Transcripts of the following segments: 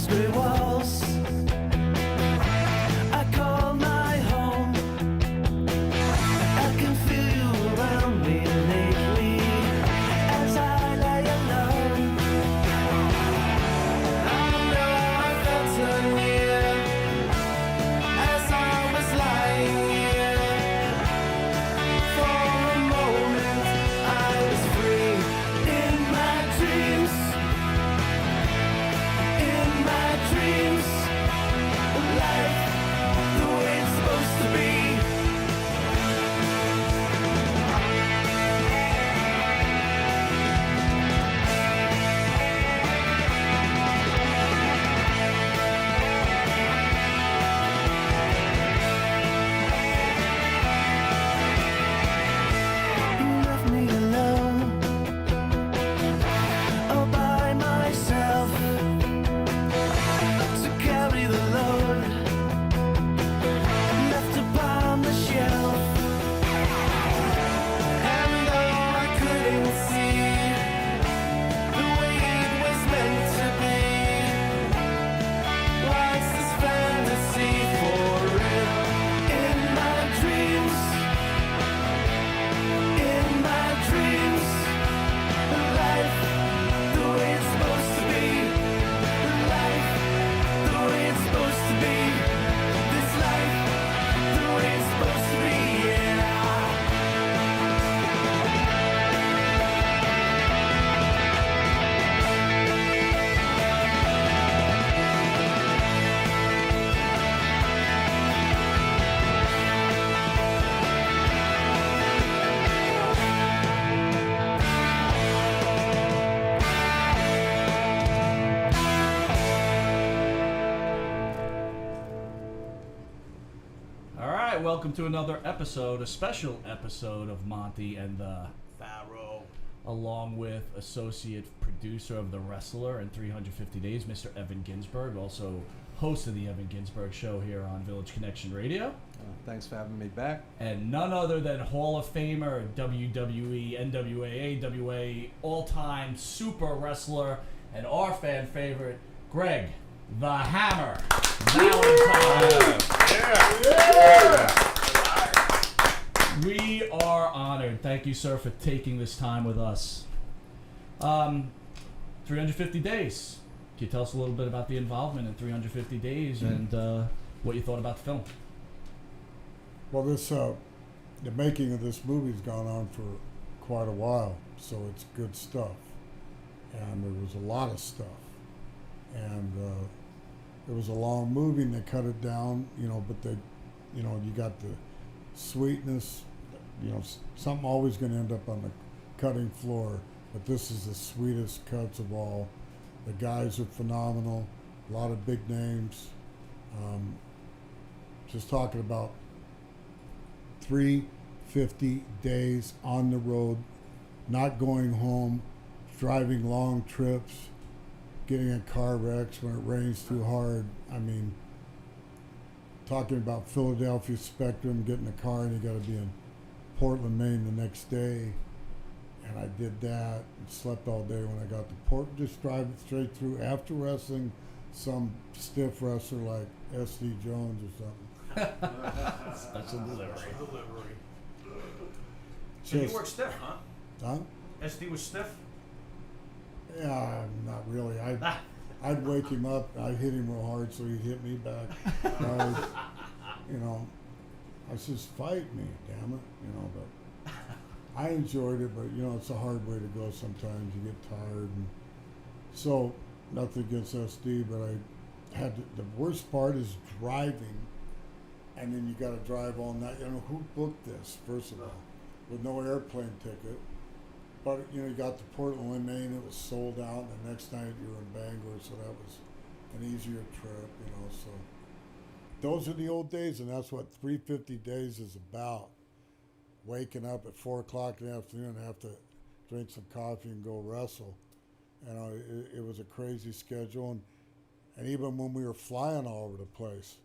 stray walls. I call my home. I can feel you around me lately as I lay alone. I know I felt so near as I was lying here. For a moment I was free in my dreams. In my dreams, life the way it's supposed to be. You left me alone, all by myself, to carry the load, left upon the shelf. And though I couldn't see the way it was meant to be, was this fantasy for real? In my dreams, life the way it's supposed to be. Life the way it's supposed to be. This life the way it's supposed to be, yeah. All right, welcome to another episode, a special episode of Monte and the Pharaoh, along with associate producer of The Wrestler and 350 Days, Mr. Evan Ginsberg, also host of the Evan Ginsberg Show here on Village Connection Radio, Thanks for having me back. and none other than Hall of Famer, WWE, NWA, AWA, all-time super wrestler, and our fan favorite, Greg the Hammer Valentine. We are honored. Thank you, sir, for taking this time with us. 350 days. Can you tell us a little bit about the involvement in 350 Days and what you thought about the film? Well, the making of this movie's gone on for quite a while, so it's good stuff. And there was a lot of stuff. And it was a long movie, and they cut it down, but you got the sweetness, something always going to end up on the cutting floor, but this is the sweetest cuts of all. The guys are phenomenal, a lot of big names. Just talking about 350 days on the road, not going home, driving long trips, getting in car wrecks when it rains too hard. I mean, talking about Philadelphia Spectrum, getting a car and you got to be in Portland, Maine the next day. And I did that and slept all day when I got to Portland, just driving straight through after wrestling some stiff wrestler like S.D. Jones or something. Special delivery. So you work stiff, huh? Huh? SD was stiff? Yeah, not really. I'd wake him up. I'd hit him real hard so he'd hit me back. I says, fight me, damn it. But I enjoyed it, but it's a hard way to go sometimes. You get tired. And so, nothing against SD, but I had the worst part is driving, and then you got to drive all night. Who booked this, first of all, with no airplane ticket? But, you got to Portland, Maine, it was sold out, and the next night you were in Bangor, so that was an easier trip, so. Those are the old days, and that's what 350 Days is about. Waking up at 4 o'clock in the afternoon, have to drink some coffee and go wrestle. It was a crazy schedule, and even when we were flying all over the place,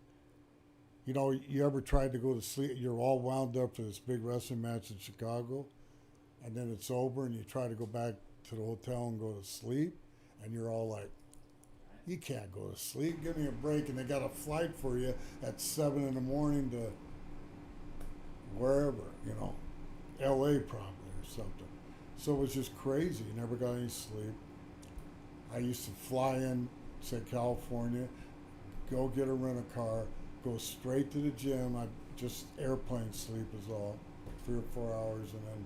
you ever tried to go to sleep, you're all wound up for this big wrestling match in Chicago, and then it's over and you try to go back to the hotel and go to sleep, and you're all like You can't go to sleep. Give me a break. And they got a flight for you at 7 in the morning to wherever, you know, LA probably or something. So it was just crazy. You never got any sleep. I used to fly in, say, California, go get a rent-a-car, go straight to the gym. I just airplane sleep is all, 3 or 4 hours, and then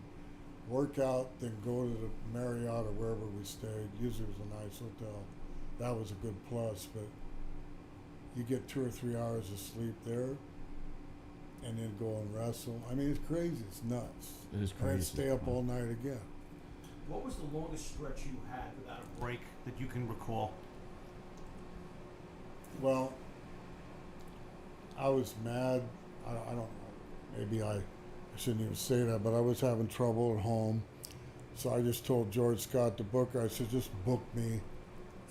work out, then go to the Marriott or wherever we stayed. Usually it was a nice hotel. That was a good plus, but you get 2 or 3 hours of sleep there and then go and wrestle. I mean, it's crazy. It's nuts. It is And then crazy. stay up all night again. What was the longest stretch you had without a break that you can recall? Well, I was mad. I don't know. Maybe I shouldn't even say that, but I was having trouble at home. So I just told George Scott, the booker, I said, just book me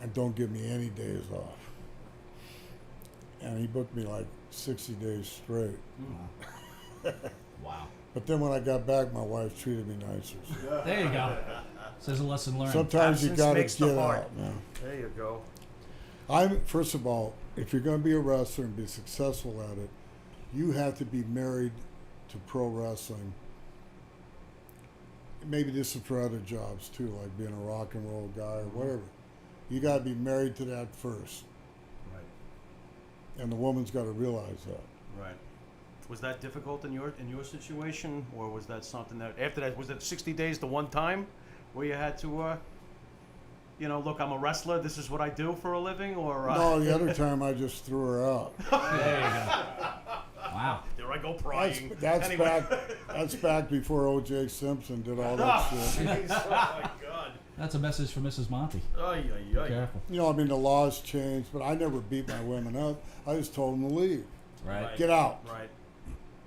and don't give me any days off. And he booked me like 60 days straight. Wow. But then when I got back, my wife treated me nicer. So There you go. Says a lesson learned. sometimes you Absence got to makes the get heart. out, man. There you go. First of all, if you're going to be a wrestler and be successful at it, you have to be married to pro wrestling. Maybe this is for other jobs too, like being a rock and roll guy or whatever. You got to be married to that first, Right. and the woman's got to realize that. Right. Was that difficult in your situation, or was that something that after that was it 60 days the one time where you had to, look, I'm a wrestler. This is what I do for a living, or No, the other time I just threw her out. There you go. Wow. there I go That's, prying. that's Anyway. That's back before O.J. Simpson did all that Oh, shit. jeez, oh my God. That's a message for Mrs. Monty. Ay, Be ay, ay. careful. You know, I mean, the laws changed, but I never beat my women up. I just told them to leave, Right. get out. Right.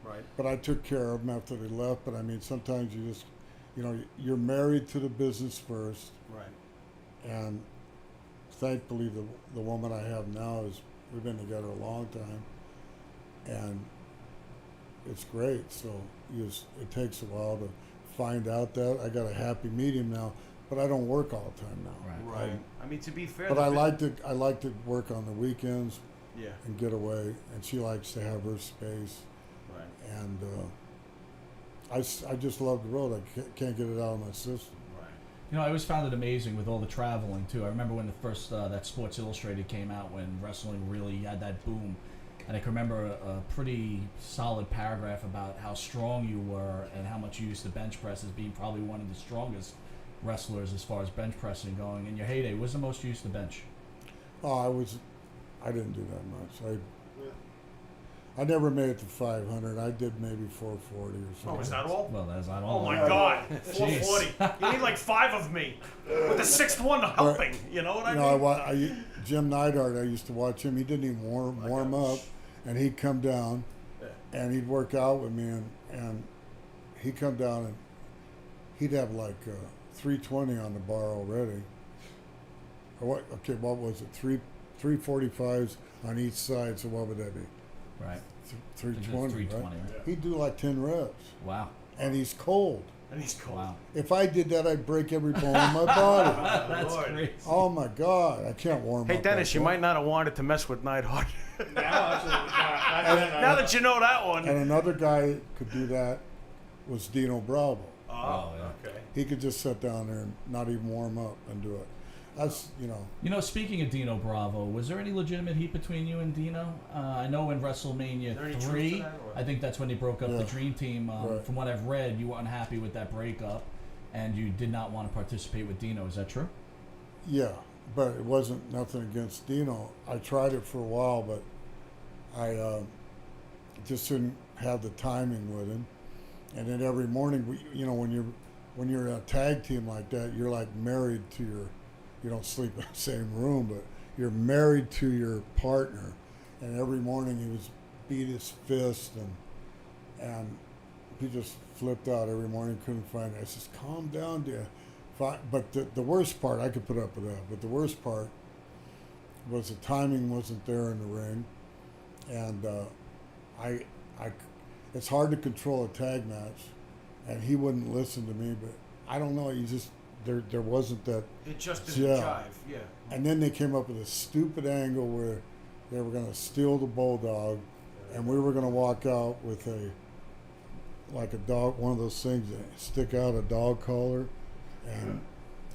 Right. But I took care of them after they left. But I mean, sometimes you just, you're married to the business first. Right. And thankfully, the woman I have now we've been together a long time, and it's great. So it takes a while to find out that. I got a happy medium now, but I don't work all the time now. Right. Right. I mean, to be fair. But the I like to work on the weekends Yeah. and get away, and she likes to have her space. Right. And I just love the road. I can't get it out of my system. Right. You know, I always found it amazing with all the traveling too. I remember when the first that Sports Illustrated came out, when wrestling really had that boom, and I can remember a pretty solid paragraph about how strong you were and how much you used the bench press as being probably one of the strongest wrestlers as far as bench pressing going. In your heyday, what was the most you used to bench? Oh, I didn't do that much. I never made it to 500. I did maybe 440 or something. Oh, is that all? Well, that's not Oh all. my God, 440. You need like 5 of me, with the 6th one helping. You know what I mean? Jim Neidhart, I used to watch him. He didn't even warm up, and he'd come down, and he'd work out with me, and he'd come down, and he'd have like 320 on the bar already. Or what? Okay, what was it? 345s on each side. So what would that be? Right. 320, 320, right? right? He'd do like 10 reps, Wow. and he's cold. And he's cold. Wow. If I did that, I'd break every bone in my body. That's Lord. crazy. Oh my God, I can't warm Hey up. Dennis, like you that. might not have wanted to mess with Neidhart. No, actually, Now that you know that one. And another guy could do that was Dino Bravo. Oh, yeah. Okay. He could just sit down there and not even warm up and do it. That's, You know, speaking of Dino Bravo, was there any legitimate heat between you and Dino? I know in Is there any WrestleMania truth to 3, that, or- I think that's when they broke up the Yeah. Dream Team. Right. From what I've read, you were unhappy with that breakup, and you did not want to participate with Dino. Is that true? Yeah, but it wasn't nothing against Dino. I tried it for a while, but I just didn't have the timing with him. And then every morning, when you're in a tag team like that, you're like married to you don't sleep in the same room, but you're married to your partner. And every morning he was beat his fist, and he just flipped out every morning, couldn't find it. I says, calm down, dear. But the worst part, I could put up with that, but the worst part was the timing wasn't there in the ring. And it's hard to control a tag match, and he wouldn't listen to me, but I don't know, he just there wasn't that. It just didn't Yeah. jive. Yeah. And then they came up with a stupid angle where they were going to steal the bulldog, and we were going to walk out with like a dog, one of those things that stick out a dog collar, and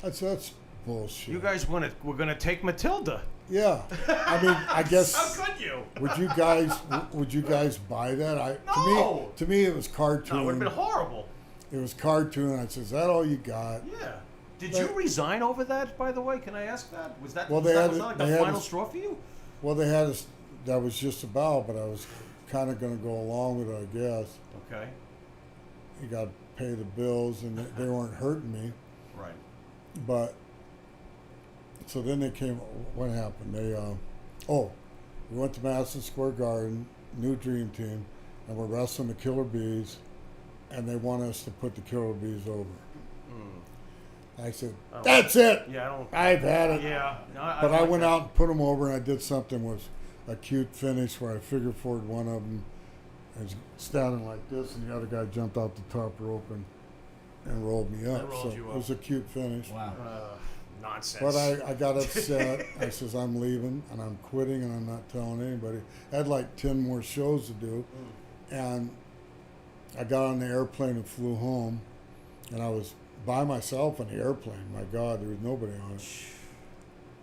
that's bullshit. You guys were gonna take Matilda. Yeah, I mean, I guess. How could you? Would you guys buy that? No. To me, it was cartoon. No, it would have been horrible. It was cartoon. I said, "Is that all you got?" Yeah. Did you resign over that? By the way, can I ask that? Was that Well, was they that, had was it- that like they the had final it- straw for you? Well, they had us. That was just about, but I was kind of going to go along with it, I guess. Okay. You got to pay the bills, and they weren't hurting me. Right. But so then they came. What happened? We went to Madison Square Garden, new Dream Team, and we're wrestling the Killer Bees, and they want us to put the Killer Bees over. I said, "That's it. Yeah, I don't. I've had it." Yeah. No, But I like went that. out and put them over, and I did something with a cute finish where I figure forward one of them is standing like this, and the other guy jumped out the top rope and rolled me up. rolled So you it up. was a cute finish. Wow. Nonsense. But I got upset. I says, I'm leaving, and I'm quitting, and I'm not telling anybody. I had like 10 more shows to do, and I got on the airplane and flew home, and I was by myself on the airplane. My God, there was nobody on it.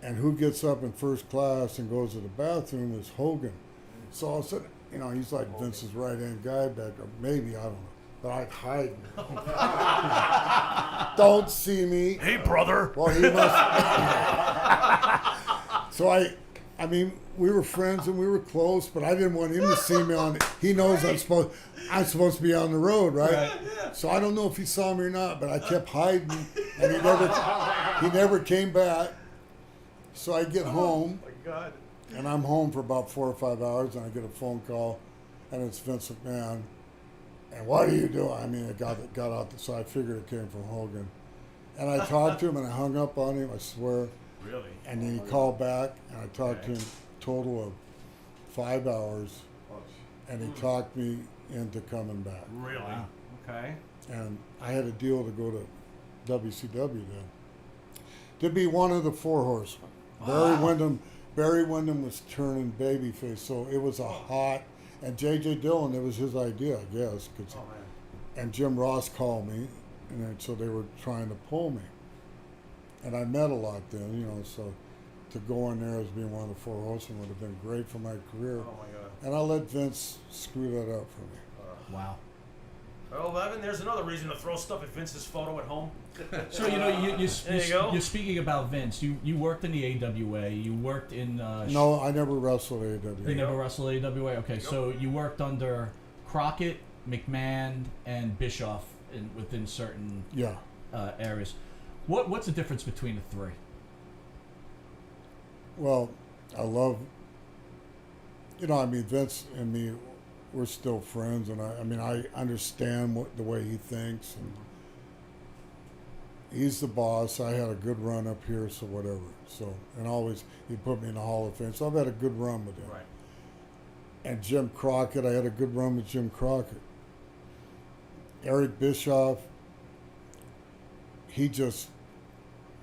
And who gets up in first class and goes to the bathroom is Hogan. So all of a sudden, he's like Vince's right-hand guy back there. Maybe, I don't know. But I'd hide. Don't see me. Hey, brother. Well, he must. So I mean, we were friends and we were close, but I didn't want him to see me on. He knows I'm supposed to be on the road, right? So I don't know if he saw me or not, but I kept hiding, and he never came back. So I get home, Oh my God. and I'm home for about 4 or 5 hours, and I get a phone call, and it's Vince McMahon. And what are you doing? I mean, it got out, so I figured it came from Hogan. And I talked to him, and I hung up on him, I swear. Really? And then he called back, and I talked to him a total of 5 hours, and he talked me into coming back. Really? Wow. Okay. And I had a deal to go to WCW then, to be one of the Four Horsemen. Barry Windham was turning babyface, so it was a hot. And J.J. Dillon, it was his idea, I guess. Oh man. And Jim Ross called me, and then, so they were trying to pull me. And I met a lot then, so to go in there as being one of the Four Horsemen would have been great for my career. Oh my God. And I let Vince screw that up for me. Wow. Well, Evan, there's another reason to throw stuff at Vince's photo at home. So you're speaking about Vince. You worked in the AWA. You worked in. No, I never wrestled AEW. You never wrestled AWA. Okay, so you worked under Crockett, McMahon, and Bischoff within certain Yeah. areas. What's the difference between the three? Well, I love, Vince and me, we're still friends, and I understand the way he thinks, and he's the boss. I had a good run up here, so whatever. So, and always, he put me in the Hall of Fame, so I've had a good run with him. Right. And Jim Crockett, I had a good run with Jim Crockett. Eric Bischoff,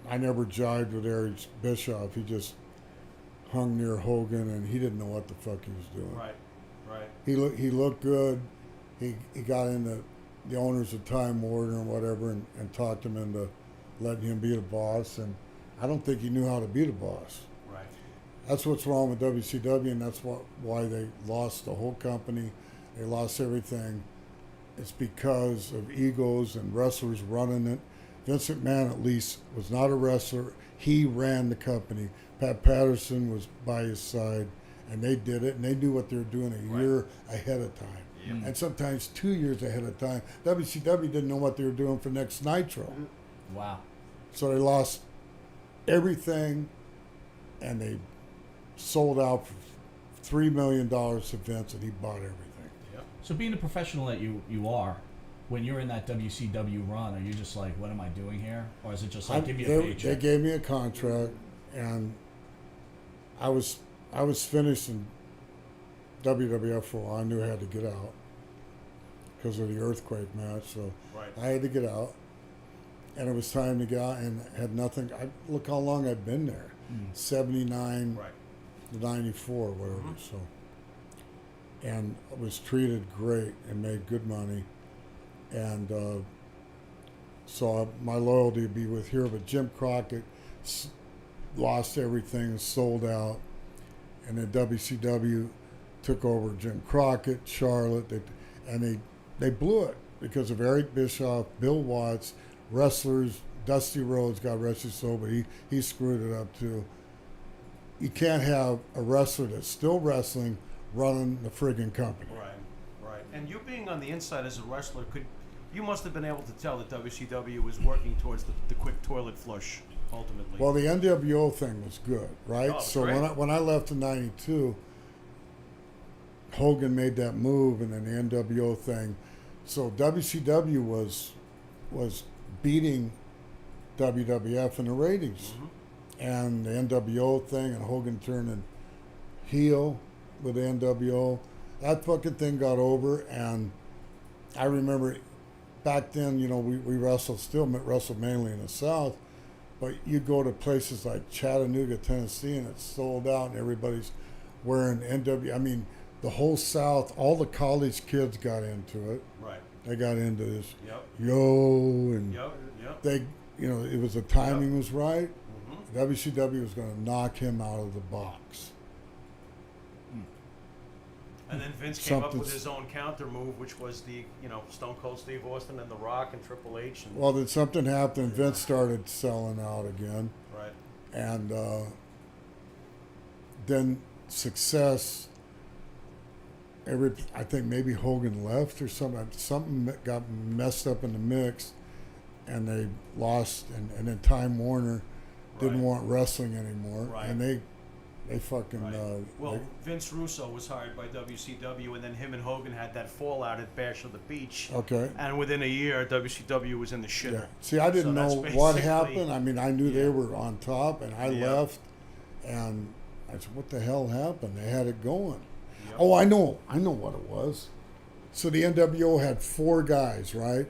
I never jived with Eric Bischoff. He just hung near Hogan, and he didn't know what the fuck he was doing. Right. Right. He looked good. He got into the owners of Time Warner and whatever, and talked him into letting him be the boss. And I don't think he knew how to be the boss. Right. That's what's wrong with WCW, and that's why they lost the whole company. They lost everything. It's because of egos and wrestlers running it. Vince McMahon, at least, was not a wrestler. He ran the company. Pat Patterson was by his side, and they did it, and they knew what they were doing a year ahead of time. Yep. And sometimes 2 years ahead of time. WCW didn't know what they were doing for next Nitro. Wow. So they lost everything, and they sold out for $3 million to Vince, and he bought everything. Yep. So being the professional that you are, when you're in that WCW run, are you just like, what am I doing here? Or is it just like, give me a They paycheck? gave me a contract, and I was finished in WWF for a while. I knew I had to get out because of the earthquake match, so Right. I had to get out. and it was time to go out and had nothing. Look how long I'd been there, 79 Right. to 94, whatever. Mhm. So, and I was treated great and made good money, and so my loyalty would be with here. But Jim Crockett lost everything, sold out, and then WCW took over Jim Crockett, Charlotte, and they blew it because of Eric Bischoff, Bill Watts, wrestlers. Dusty Rhodes, God rest his soul, but he screwed it up too. You can't have a wrestler that's still wrestling running the friggin' company. Right. And you being on the inside as a wrestler, you must have been able to tell that WCW was working towards the quick toilet flush ultimately. Well, the NWO thing was good, right? Oh, it was So great. when I left in '92, Hogan made that move, and then the NWO thing. So WCW was beating WWF in the ratings, and the NWO thing, and Hogan turning heel with the NWO. That fucking thing got over, and I remember back then, we wrestled mainly in the South, but you go to places like Chattanooga, Tennessee, and it's sold out, and everybody's wearing NW. I mean, the whole South, all the college kids got into it. Right. They got into this Yep. and Yep. they, it was the timing was right. Mhm. WCW was going to knock him out of the box. And then Vince came up with Something's- his own counter move, which was the Stone Cold Steve Austin and The Rock and Triple H. And, Well, then something happened. Vince started selling out again, right. and then success. I think maybe Hogan left or something. Something got messed up in the mix, and they lost. And then Time Warner didn't Right. want wrestling anymore, Right. and they fucking. Right. Well, they- Vince Russo was hired by WCW, and then him and Hogan had that fallout at Bash of the Beach. okay. And within a year, WCW was in the shitter. Yeah. See, I didn't So that's know what basically- happened. I mean, I knew Yeah. they were on top, and I Yeah. left, and I said, "What the hell happened?" They had it going. Yep. Oh, I know what it was. So the NWO had 4 guys, right?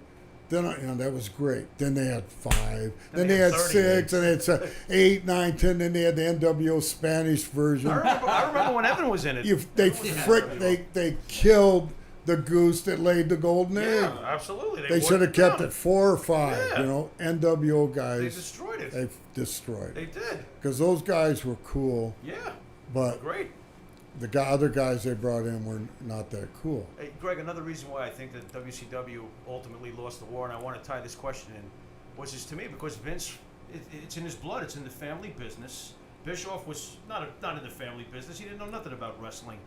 Then that was great. Then they had 5. Then they had 30 6, and it's 8, 9, 10. Then they had the NWO Spanish version. I remember when Evan was in it. They killed the goose that laid the golden egg. Yeah, absolutely. They should have kept it 4 or 5. Yeah. NWO They guys. destroyed it. They destroyed. They did. Because those guys were cool, Yeah. but Great. the other guys they brought in were not that cool. Hey, Greg, another reason why I think that WCW ultimately lost the war, and I want to tie this question in, was just to me because Vince, it's in his blood. It's in the family business. Bischoff was not in the family business. He didn't know nothing about wrestling.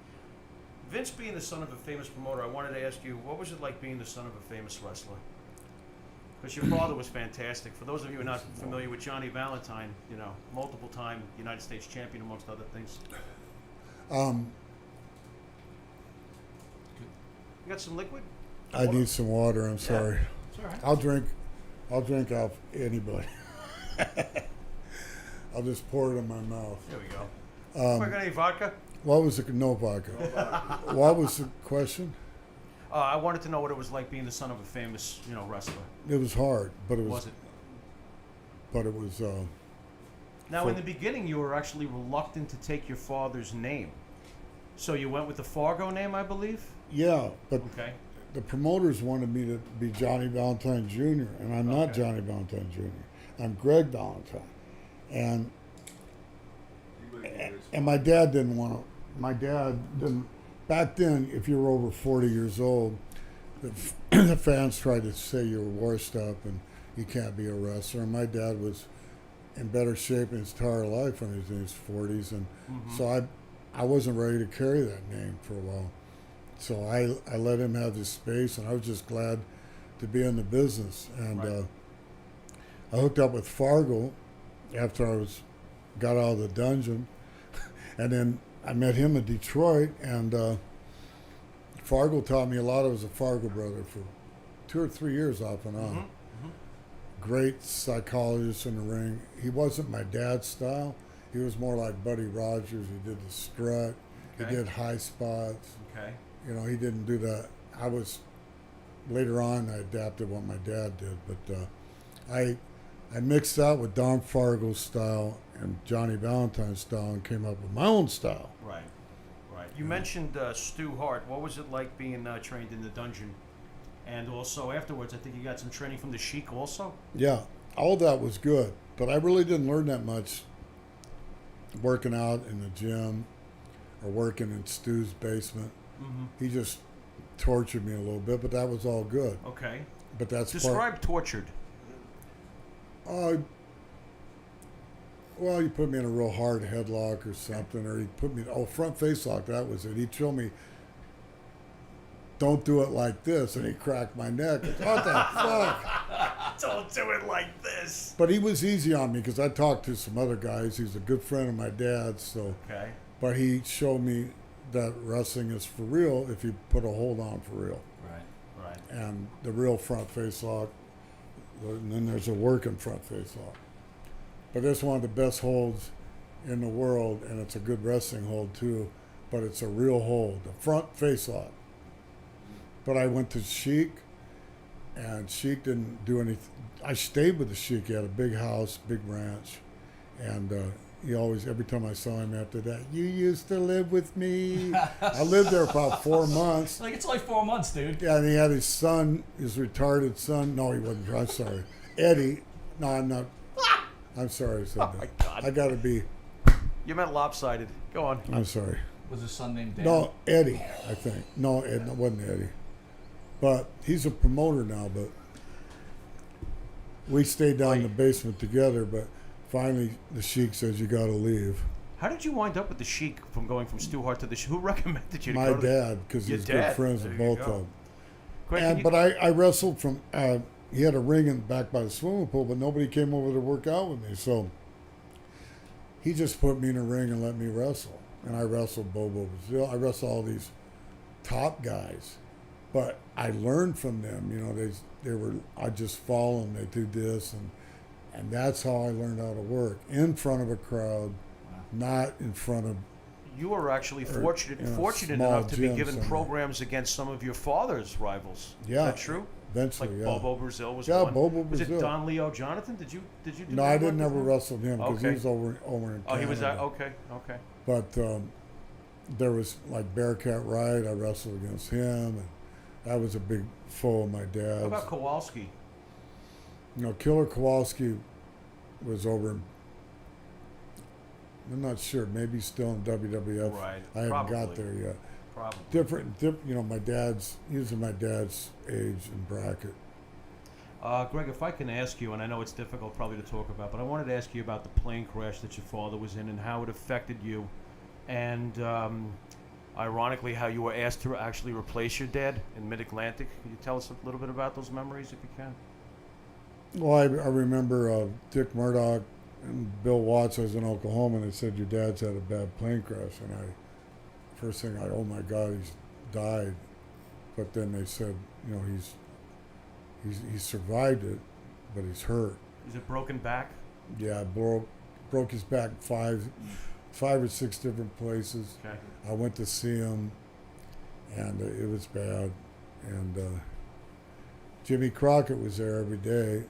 Vince being the son of a famous promoter, I wanted to ask you, what was it like being the son of a famous wrestler? Because your father was fantastic. For those of you who are not familiar with Johnny Valentine, multiple-time United States champion amongst other things. You got some liquid? I need some water. I'm sorry. It's all right. I'll drink off anybody. I'll just pour it in my mouth. There we go. Got any vodka? What was the no vodka? What was the question? I wanted to know what it was like being the son of a famous, wrestler. It was hard, but it was. Was it? But it was. Now, in the beginning, you were actually reluctant to take your father's name. So you went with the Fargo name, I believe? Yeah, but Okay. the promoters wanted me to be Johnny Valentine Jr., and I'm not Okay. Johnny Valentine Jr. I'm Greg Valentine, and my dad didn't want to. My dad didn't. Back then, if you were over 40 years old, the fans tried to say you were washed up and you can't be a wrestler. And my dad was in better shape in his entire life when he was in his 40s, and so I wasn't ready to carry that name for a while. So I let him have his space, and I was just glad to be in the business. And Right. I hooked up with Fargo after I got out of the dungeon, and then I met him in Detroit, and Fargo taught me a lot. I was a Fargo brother for 2 or 3 years off and on. Great psychologist in the ring. He wasn't my dad's style. He was more like Buddy Rogers. He did the strut. Okay. He did high spots. Okay. He didn't do that. Later on, I adapted what my dad did, but I mixed that with Don Fargo's style and Johnny Valentine's style and came up with my own style. Right. Right. You mentioned Stu Hart. What was it like being trained in the dungeon? And also afterwards, I think you got some training from the Sheik also? Yeah, all that was good, but I really didn't learn that much working out in the gym or working in Stu's basement. Mm-hmm. He just tortured me a little bit, but that was all good. Okay. But that's Describe tortured. Well, you put me in a real hard headlock or something, or he put me, front face lock, that was it. He'd show me, don't do it like this, and he cracked my neck. What the fuck? Don't do it like this. But he was easy on me because I talked to some other guys. He's a good friend of my dad's, so. Okay. But he showed me that wrestling is for real if you put a hold on for real. Right. Right. And the real front face lock, and then there's a working front face lock. But it's one of the best holds in the world, and it's a good wrestling hold too, but it's a real hold, the front face lock. But I went to Sheik, and Sheik didn't do anything. I stayed with the Sheik. He had a big house, big ranch, and he always, every time I saw him after that, you used to live with me. I lived there about 4 months. Like, it's only 4 months, dude. Yeah, and he had his son, his retarded son. No, he wasn't. I'm sorry. Eddie. No, I'm not. I'm sorry I said that. my God. I got to be. You meant lopsided. Go on. I'm sorry. Was his son named Dan? No, Eddie, I think. No, Ed, it wasn't Eddie. But he's a promoter now, but we stayed down in the basement together, but finally the Sheik says, you got to leave. How did you wind up with the Sheik from going from Stu Hart to the Sheik? Who recommended you to My go to dad, because Your he's dad. good friends with There you both go. of them. Greg, And, can but I wrestled from, he had a ring in back by the swimming pool, but nobody came over to work out with me. So he just put me in a ring and let me wrestle. And I wrestled Bobo Brazil. I wrestled all these top guys. But I learned from them. You know, they were, I just follow them. They do this. And that's how I learned how to work. In front of a crowd, not in front of. You were actually fortunate small enough to be gym given somewhere. programs against some of your father's rivals. Yeah. Is that true? Eventually, Like yeah. Bobo Brazil was Yeah, one. Bobo Was Brazil. it Don Leo Jonathan? Did you do No, any I work didn't with ever him? wrestle him because Okay. he was over in Oh, he was that. Canada. Okay. But there was like Bearcat Wright. I wrestled against him, and that was a big foe of my How dad's. about Kowalski? You know, Killer Kowalski was over in, I'm not sure, maybe he's still in WWF. Right, I haven't got probably. there yet. Probably. Different, you know, he was in my dad's age and bracket. Greg, if I can ask you, and I know it's difficult probably to talk about, but I wanted to ask you about the plane crash that your father was in and how it affected you, and ironically, how you were asked to actually replace your dad in Mid-Atlantic. Can you tell us a little bit about those memories, if you can? Well, I remember Dick Murdoch and Bill Watts. I was in Oklahoma, and they said your dad's had a bad plane crash, and first thing oh my God, he's died. But then they said, you know, he survived it, but he's hurt. Is it broken back? Yeah, broke his back five or six different places. Okay. I went to see him, and it was bad. And Jimmy Crockett was there every day.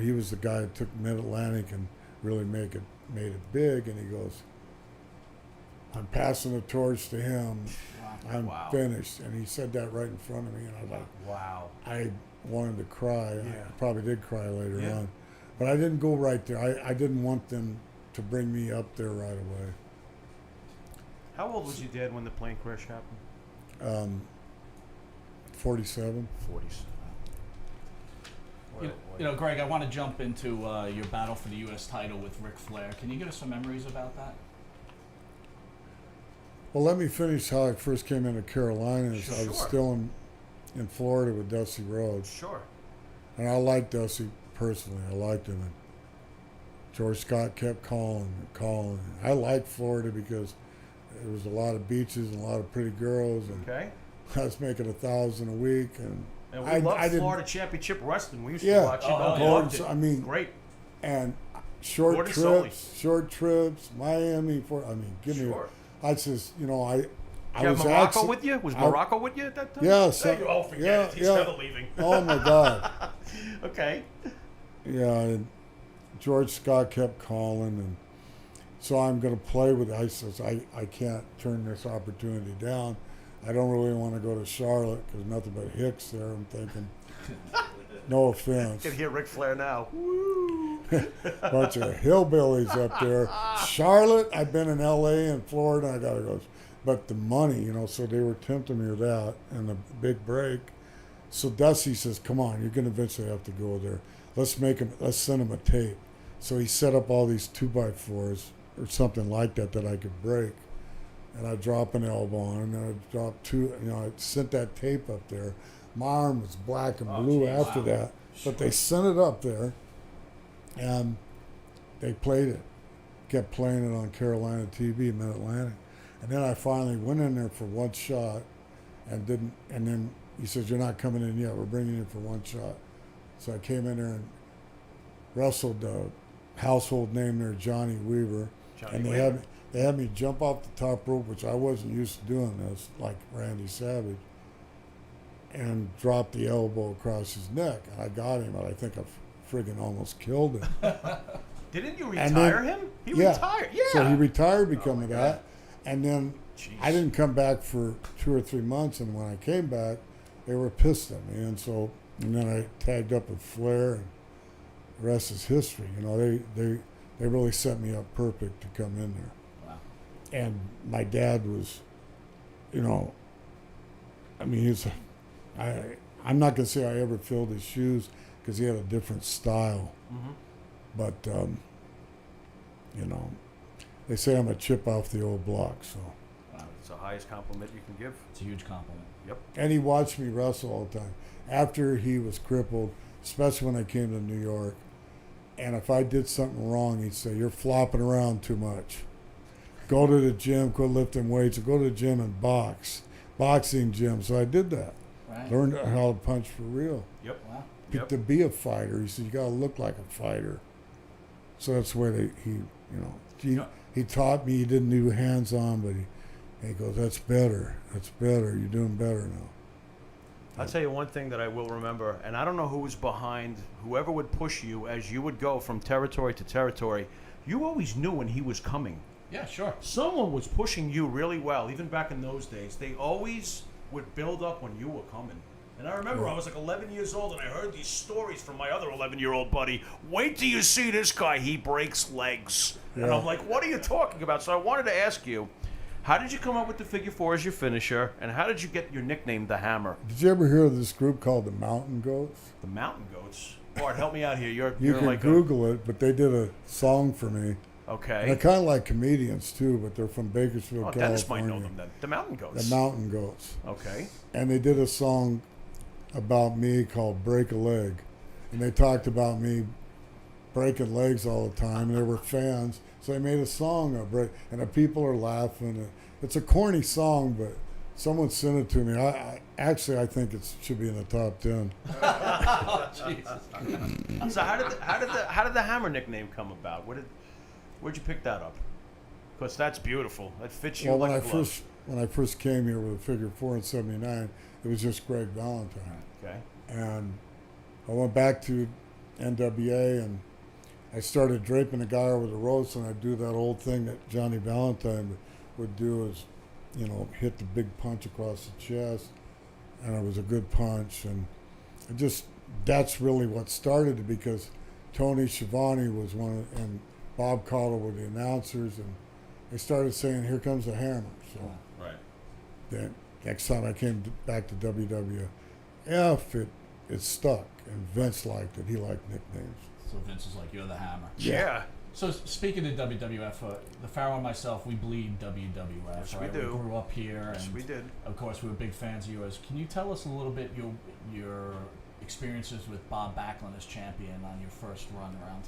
He was the guy that took Mid-Atlantic and really made it big. And he goes, "I'm passing the torch to him. I'm Wow. finished." And he said that right in front of me, and I was like, Wow. I wanted to cry. Yeah. I probably did cry later Yeah. on, but I didn't go right there. I didn't want them to bring me up there right away. How old was your dad when the plane crash happened? 47. 47. You know, Greg, I want to jump into your battle for the U.S. title with Ric Flair. Can you give us some memories about that? Well, let me finish how I first came into Carolina. I was Sure. still in Florida with Dusty Rhodes. Sure. And I liked Dusty personally. I liked him. And George Scott kept calling and calling. I liked Florida because there was a lot of beaches and a lot of pretty girls. And Okay. I was making $1,000 a week. And And we I loved didn't- Florida Championship Wrestling. We used Yeah. to watch it. Oh, We yeah. loved it. I mean, Great. and short Gordon Soley. trips, Miami. Give me. Sure. I just, I Did you was have Morocco acci- with you? Was I- Morocco with you at that time? Yeah, so- Oh, forget yeah, it. He's yeah. never leaving. Oh my God. Okay. Yeah, and George Scott kept calling, and so I'm going to play with it. I says, I can't turn this opportunity down. I don't really want to go to Charlotte because nothing but hicks there. I'm thinking, no offense. You can hear Ric Flair now. Bunch of hillbillies up there. Charlotte, I've been in L.A. and Florida. I got to go. But the money, you know, so they were tempting me with that and the big break. So Dusty says, come on, you're going to eventually have to go there. Let's send him a tape. So he set up all these 2x4s or something like that I could break. And I drop an elbow on, and then I drop two, you know, I sent that tape up there. My arm was black and blue after that. But they sent it up there, and they played it. Kept playing it on Carolina TV, Mid-Atlantic. And then I finally went in there for one shot and then he says, you're not coming in yet. We're bringing you in for one shot. So I came in there and wrestled a household name there, Johnny Weaver. They had me jump off the top rope, which I wasn't used to doing this, like Randy Savage, and drop the elbow across his neck. And I got him, but I think I friggin' almost killed him. Didn't you retire him? He retired. Yeah. So he retired because of that. God. And then Jeez. I didn't come back for 2 or 3 months, and when I came back, they were pissed at me. And then I tagged up with Flair, and the rest is history. You know, they really set me up perfect to come in there. Wow. And my dad was, you know, I mean, I'm not going to say I ever filled his shoes because he had a different style. Mm-hmm. But, you know, they say I'm a chip off the old block, so. Wow. It's the highest compliment you can give. It's a huge compliment. Yep. And he watched me wrestle all the time. After he was crippled, especially when I came to New York, and if I did something wrong, he'd say, you're flopping around too much. Go to the gym, quit lifting weights, or go to the gym and box. Boxing gym. So I did that. Right. Learned how to punch for real. Yep. Wow. Yep. To be a fighter, he said, you got to look like a fighter. So that's where he taught me. He didn't do hands-on, but he goes, that's better. That's better. You're doing better now. I'll tell you one thing that I will remember, and I don't know who was behind, whoever would push you as you would go from territory to territory, you always knew when he was coming. Yeah, sure. Someone was pushing you really well, even back in those days. They always would build up when you were coming. And I remember I was like 11 years old, and I heard these stories from my other 11-year-old buddy. Wait till you see this guy. He breaks legs. Yeah. And I'm like, what are you talking about? So I wanted to ask you, how did you come up with the figure four as your finisher, and how did you get your nickname, The Hammer? Did you ever hear of this group called the Mountain Goats? The Mountain Goats. Bart, help me out here. You're You can like Google it, but they did a song for me. okay. And they're kind of like comedians, too, but they're from Bakersfield, Oh, California. Dennis might know them then. The Mountain Goats. The Mountain Goats. Okay. And they did a song about me called Break a Leg. And they talked about me breaking legs all the time, and they were fans. So they made a song of break, and the people are laughing. It's a corny song, but someone sent it to me. I think it should be in the top 10. Oh, Jesus. So how did the Hammer nickname come about? Where'd you pick that up? Because that's beautiful. That fits you Well, like a glove. when I first came here with a figure 4 in '79, it was just Greg Valentine. Okay. And I went back to NWA, and I started draping the guy over the ropes, and I'd do that old thing that Johnny Valentine would do is, you know, hit the big punch across the chest, and it was a good punch. And that's really what started it, because Tony Schiavone was and Bob Caudle were the announcers, and they started saying, here comes the Hammer. So Right. then next time I came back to WWF, it stuck, and Vince liked it. He liked nicknames. So Vince is like, you're the Hammer. Yeah. So speaking of WWF, the Pharaoh and myself, we bleed WWF. Yes, right? we do. We grew up here, Yes, and we did. of course we were big fans of yours. Can you tell us a little bit your experiences with Bob Backlund as champion on your first run around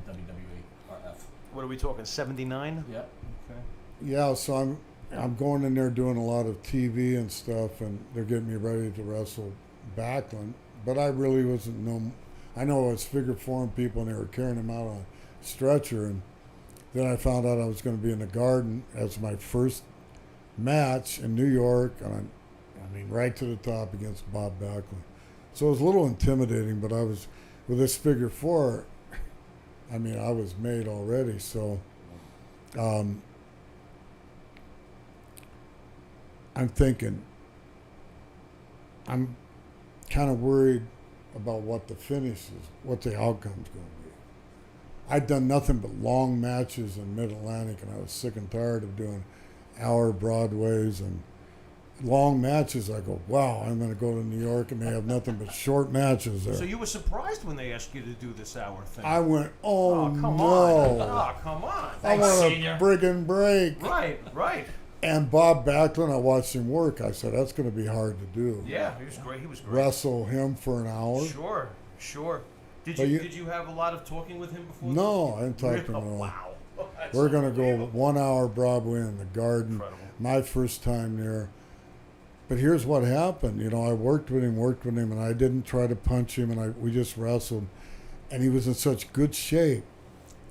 the WWE RF? What are we talking? 79? Yep. Okay. Yeah, so I'm going in there doing a lot of TV and stuff, and they're getting me ready to wrestle Backlund. But I really wasn't I know it was figure four people, and they were carrying him out on a stretcher. And then I found out I was going to be in the Garden as my first match in New York, and I mean right to the top against Bob Backlund. So it was a little intimidating, but I was with this figure four, I mean, I was made already, so I'm thinking, I'm kind of worried about what the finish is, what the outcome's going to be. I'd done nothing but long matches in Mid-Atlantic, and I was sick and tired of doing hour Broadways and long matches. I go, wow, I'm going to go to New York, and they have nothing but short matches there. So you were surprised when they asked you to do this hour thing? I went, oh, come no. on. Oh, come on. I Thanks, want senior. a friggin' break. Right. And Bob Backlund, I watched him work. I said, that's going to be hard to do. Yeah, he was great. Wrestle him for an hour. Sure. Did But did you have a lot of talking with him before? No, I didn't talk to him at all. Wow. That's We're going to go unbelievable. 1 hour Broadway in the Garden. Incredible. My first time there. But here's what happened. You know, I worked with him, and I didn't try to punch him, and we just wrestled. And he was in such good shape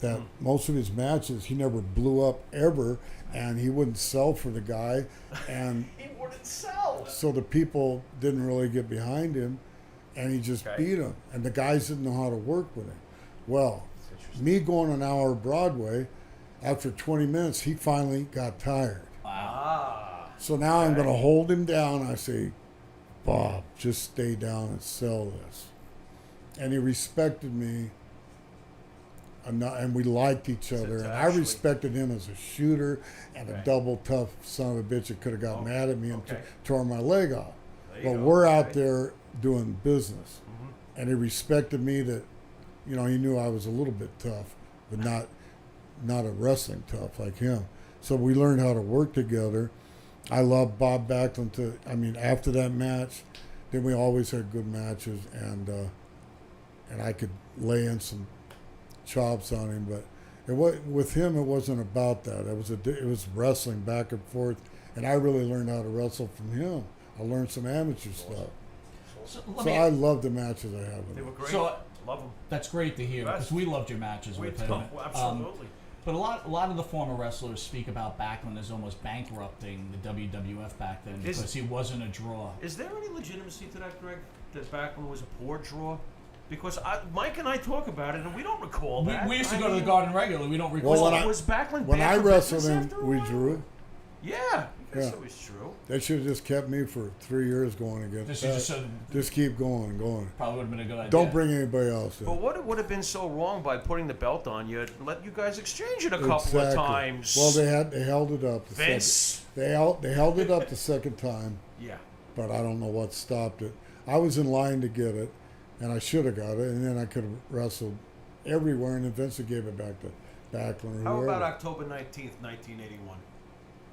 that most of his matches, he never blew up ever, and he wouldn't sell for the guy. And He wouldn't sell. so the people didn't really get behind him, and he just Okay. beat him. And the guys didn't know how to work with him. Well, me going an hour Broadway, after 20 minutes, he finally got tired. Ah. So now I'm going to hold him down. I say, Bob, just stay down and sell this. And he respected me, and we liked each other. And I actually- respected him as a shooter and a Okay. double tough son of a bitch that could have got Oh, mad at me and okay. tore my leg off. There you But go. we're out Okay. there doing business. Mm-hmm. And he respected me that, you know, he knew I was a little bit tough, but not a wrestling tough like him. So we learned how to work together. I love Bob Backlund after that match, then we always had good matches, and I could lay in some chops on him, but with him it wasn't about that. It was wrestling back and forth, and I really learned how to wrestle from him. I learned some amateur stuff. So, So I love the matches I have with They him. were great. So- Love them. that's great to hear because we loved your matches with him. Absolutely. But a lot of the former wrestlers speak about Backlund as almost bankrupting the WWF back then Is- because he wasn't a draw. Is there any legitimacy to that, Greg? That Backlund was a poor draw? Because Mike and I talk about it, and we don't recall that. We used to I go to the mean, Garden regularly. We don't recall. Well, Was Backlund when bad I for wrestled business him, after a we while? drew. Yeah, I guess Yeah. it was true. They should have just kept me for 3 years going against This that. is just Just keep going and going. probably would have been a good idea. Don't bring anybody else in. But what would have been so wrong by putting the belt on you? Let you guys exchange it a couple of Exactly. times. Well, they held it up. Vince. They held it up the second time, Yeah. but I don't know what stopped it. I was in line to get it, and I should have got it, and then I could have wrestled everywhere, and then Vince gave it back to Backlund or How whoever. about October 19th, 1981?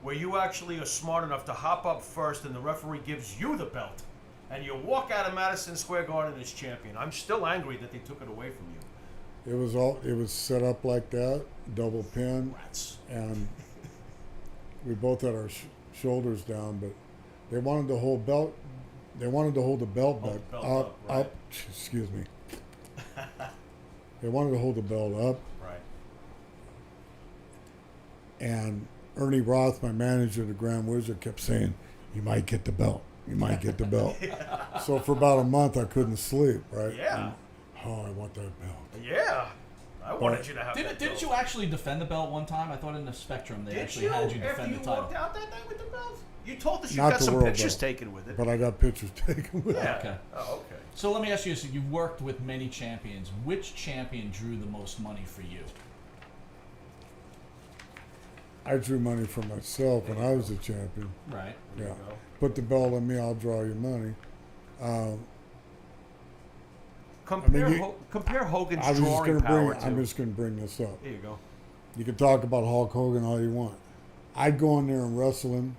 Where you actually are smart enough to hop up first and the referee gives you the belt. And you walk out of Madison Square Garden as champion. I'm still angry that they took it away from you. It was set up like that, double pin, Rats. and we both had our shoulders down, but they wanted to hold belt. They wanted to hold the belt Hold back the belt up, up, right. up. Excuse me. They wanted to hold the belt up, Right. and Ernie Roth, my manager, the Grand Wizard, kept saying, "You might get the belt. You might get the belt." So for about a month, I couldn't sleep. Right? Yeah. Oh, I want that belt. Yeah. I wanted you to have Didn't that you belt. actually defend the belt one time? I thought in the Spectrum they Did actually you? had you After defend you the title. walked out that night with the belt? You told us you Not got the some world pictures belt. taken with it. But I got pictures taken with it. Yeah. Okay. Oh, okay. So let me ask you this: you've worked with many champions. Which champion drew the most money for you? I drew money for myself when I was a champion. Right. There Yeah. you go. Put the belt on me, I'll draw your money. Compare Hogan's I was just drawing gonna power bring. to. I'm just going to bring this up. Here you go. You can talk about Hulk Hogan all you want. I'd go in there and wrestle him,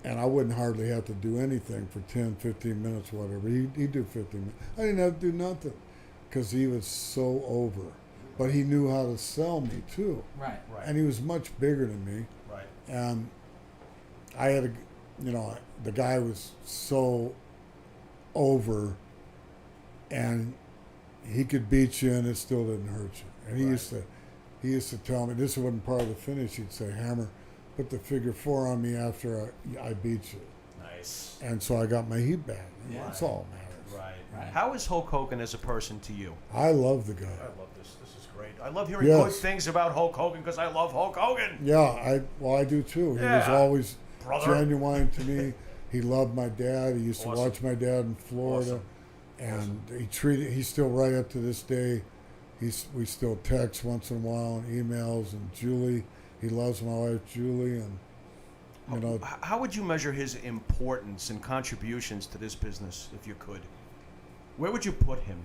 and I wouldn't hardly have to do anything for 10, 15 minutes, whatever. He'd do 15 minutes. I didn't have to do nothing because he was so over. But he knew how to sell me, too. Right. Right. And he was much bigger than me. Right. And I had the guy was so over, and he could beat you and it still didn't hurt you. And he used to tell me, this wasn't part of the finish, he'd say, "Hammer, put the figure 4 on me after I beat you." Nice. And so I got my heat back. Yeah. That's all that matters. Right. Right. How is Hulk Hogan as a person to you? I love the guy. I love this. This is great. I love hearing Yes. good things about Hulk Hogan because I love Hulk Hogan. Yeah, I do too. He was Yeah. always Brother. genuine to me. He loved my dad. He used to Awesome. watch my dad in Florida, and he's still right up to this day. We still text once in a while and emails. And Julie, he loves my wife Julie, and you know, How would you measure his importance and contributions to this business if you could? Where would you put him?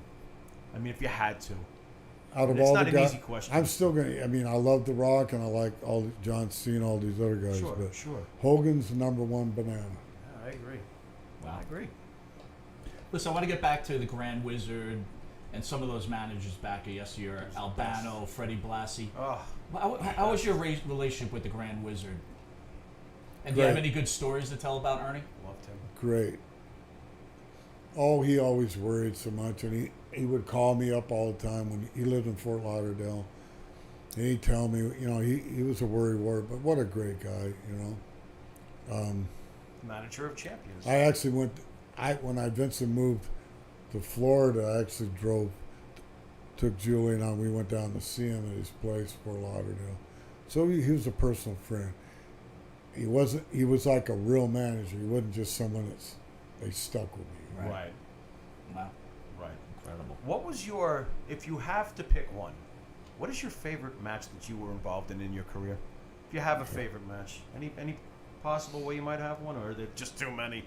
I mean, if you had to. out of It's all not the an guys, easy question. I'm still gonna. I mean, I love The Rock, and I like John Cena, all these other guys, Sure, but sure. Hogan's the number one banana. Yeah, I agree. Wow. I agree. Listen, I want to get back to the Grand Wizard and some of those managers back yesteryear, Albano, Freddie Blassie. Oh, How was your relationship with the Grand Wizard? And do you have Great. any good stories to tell about Ernie? loved him. Great. Oh, he always worried so much, and he would call me up all the time when he lived in Fort Lauderdale. And he'd tell me, you know, he was a worry wart, but what a great guy, you know. Manager of champions. I actually when I eventually moved to Florida, I actually took Julie and I, we went down to see him at his place, Fort Lauderdale. So he was a personal friend. He was like a real manager. He wasn't just someone they stuck with me. Right. Wow. Right. Incredible. What was your, if you have to pick one, what is your favorite match that you were involved in your career? If you have a favorite match, any possible way you might have one, or are there just too many?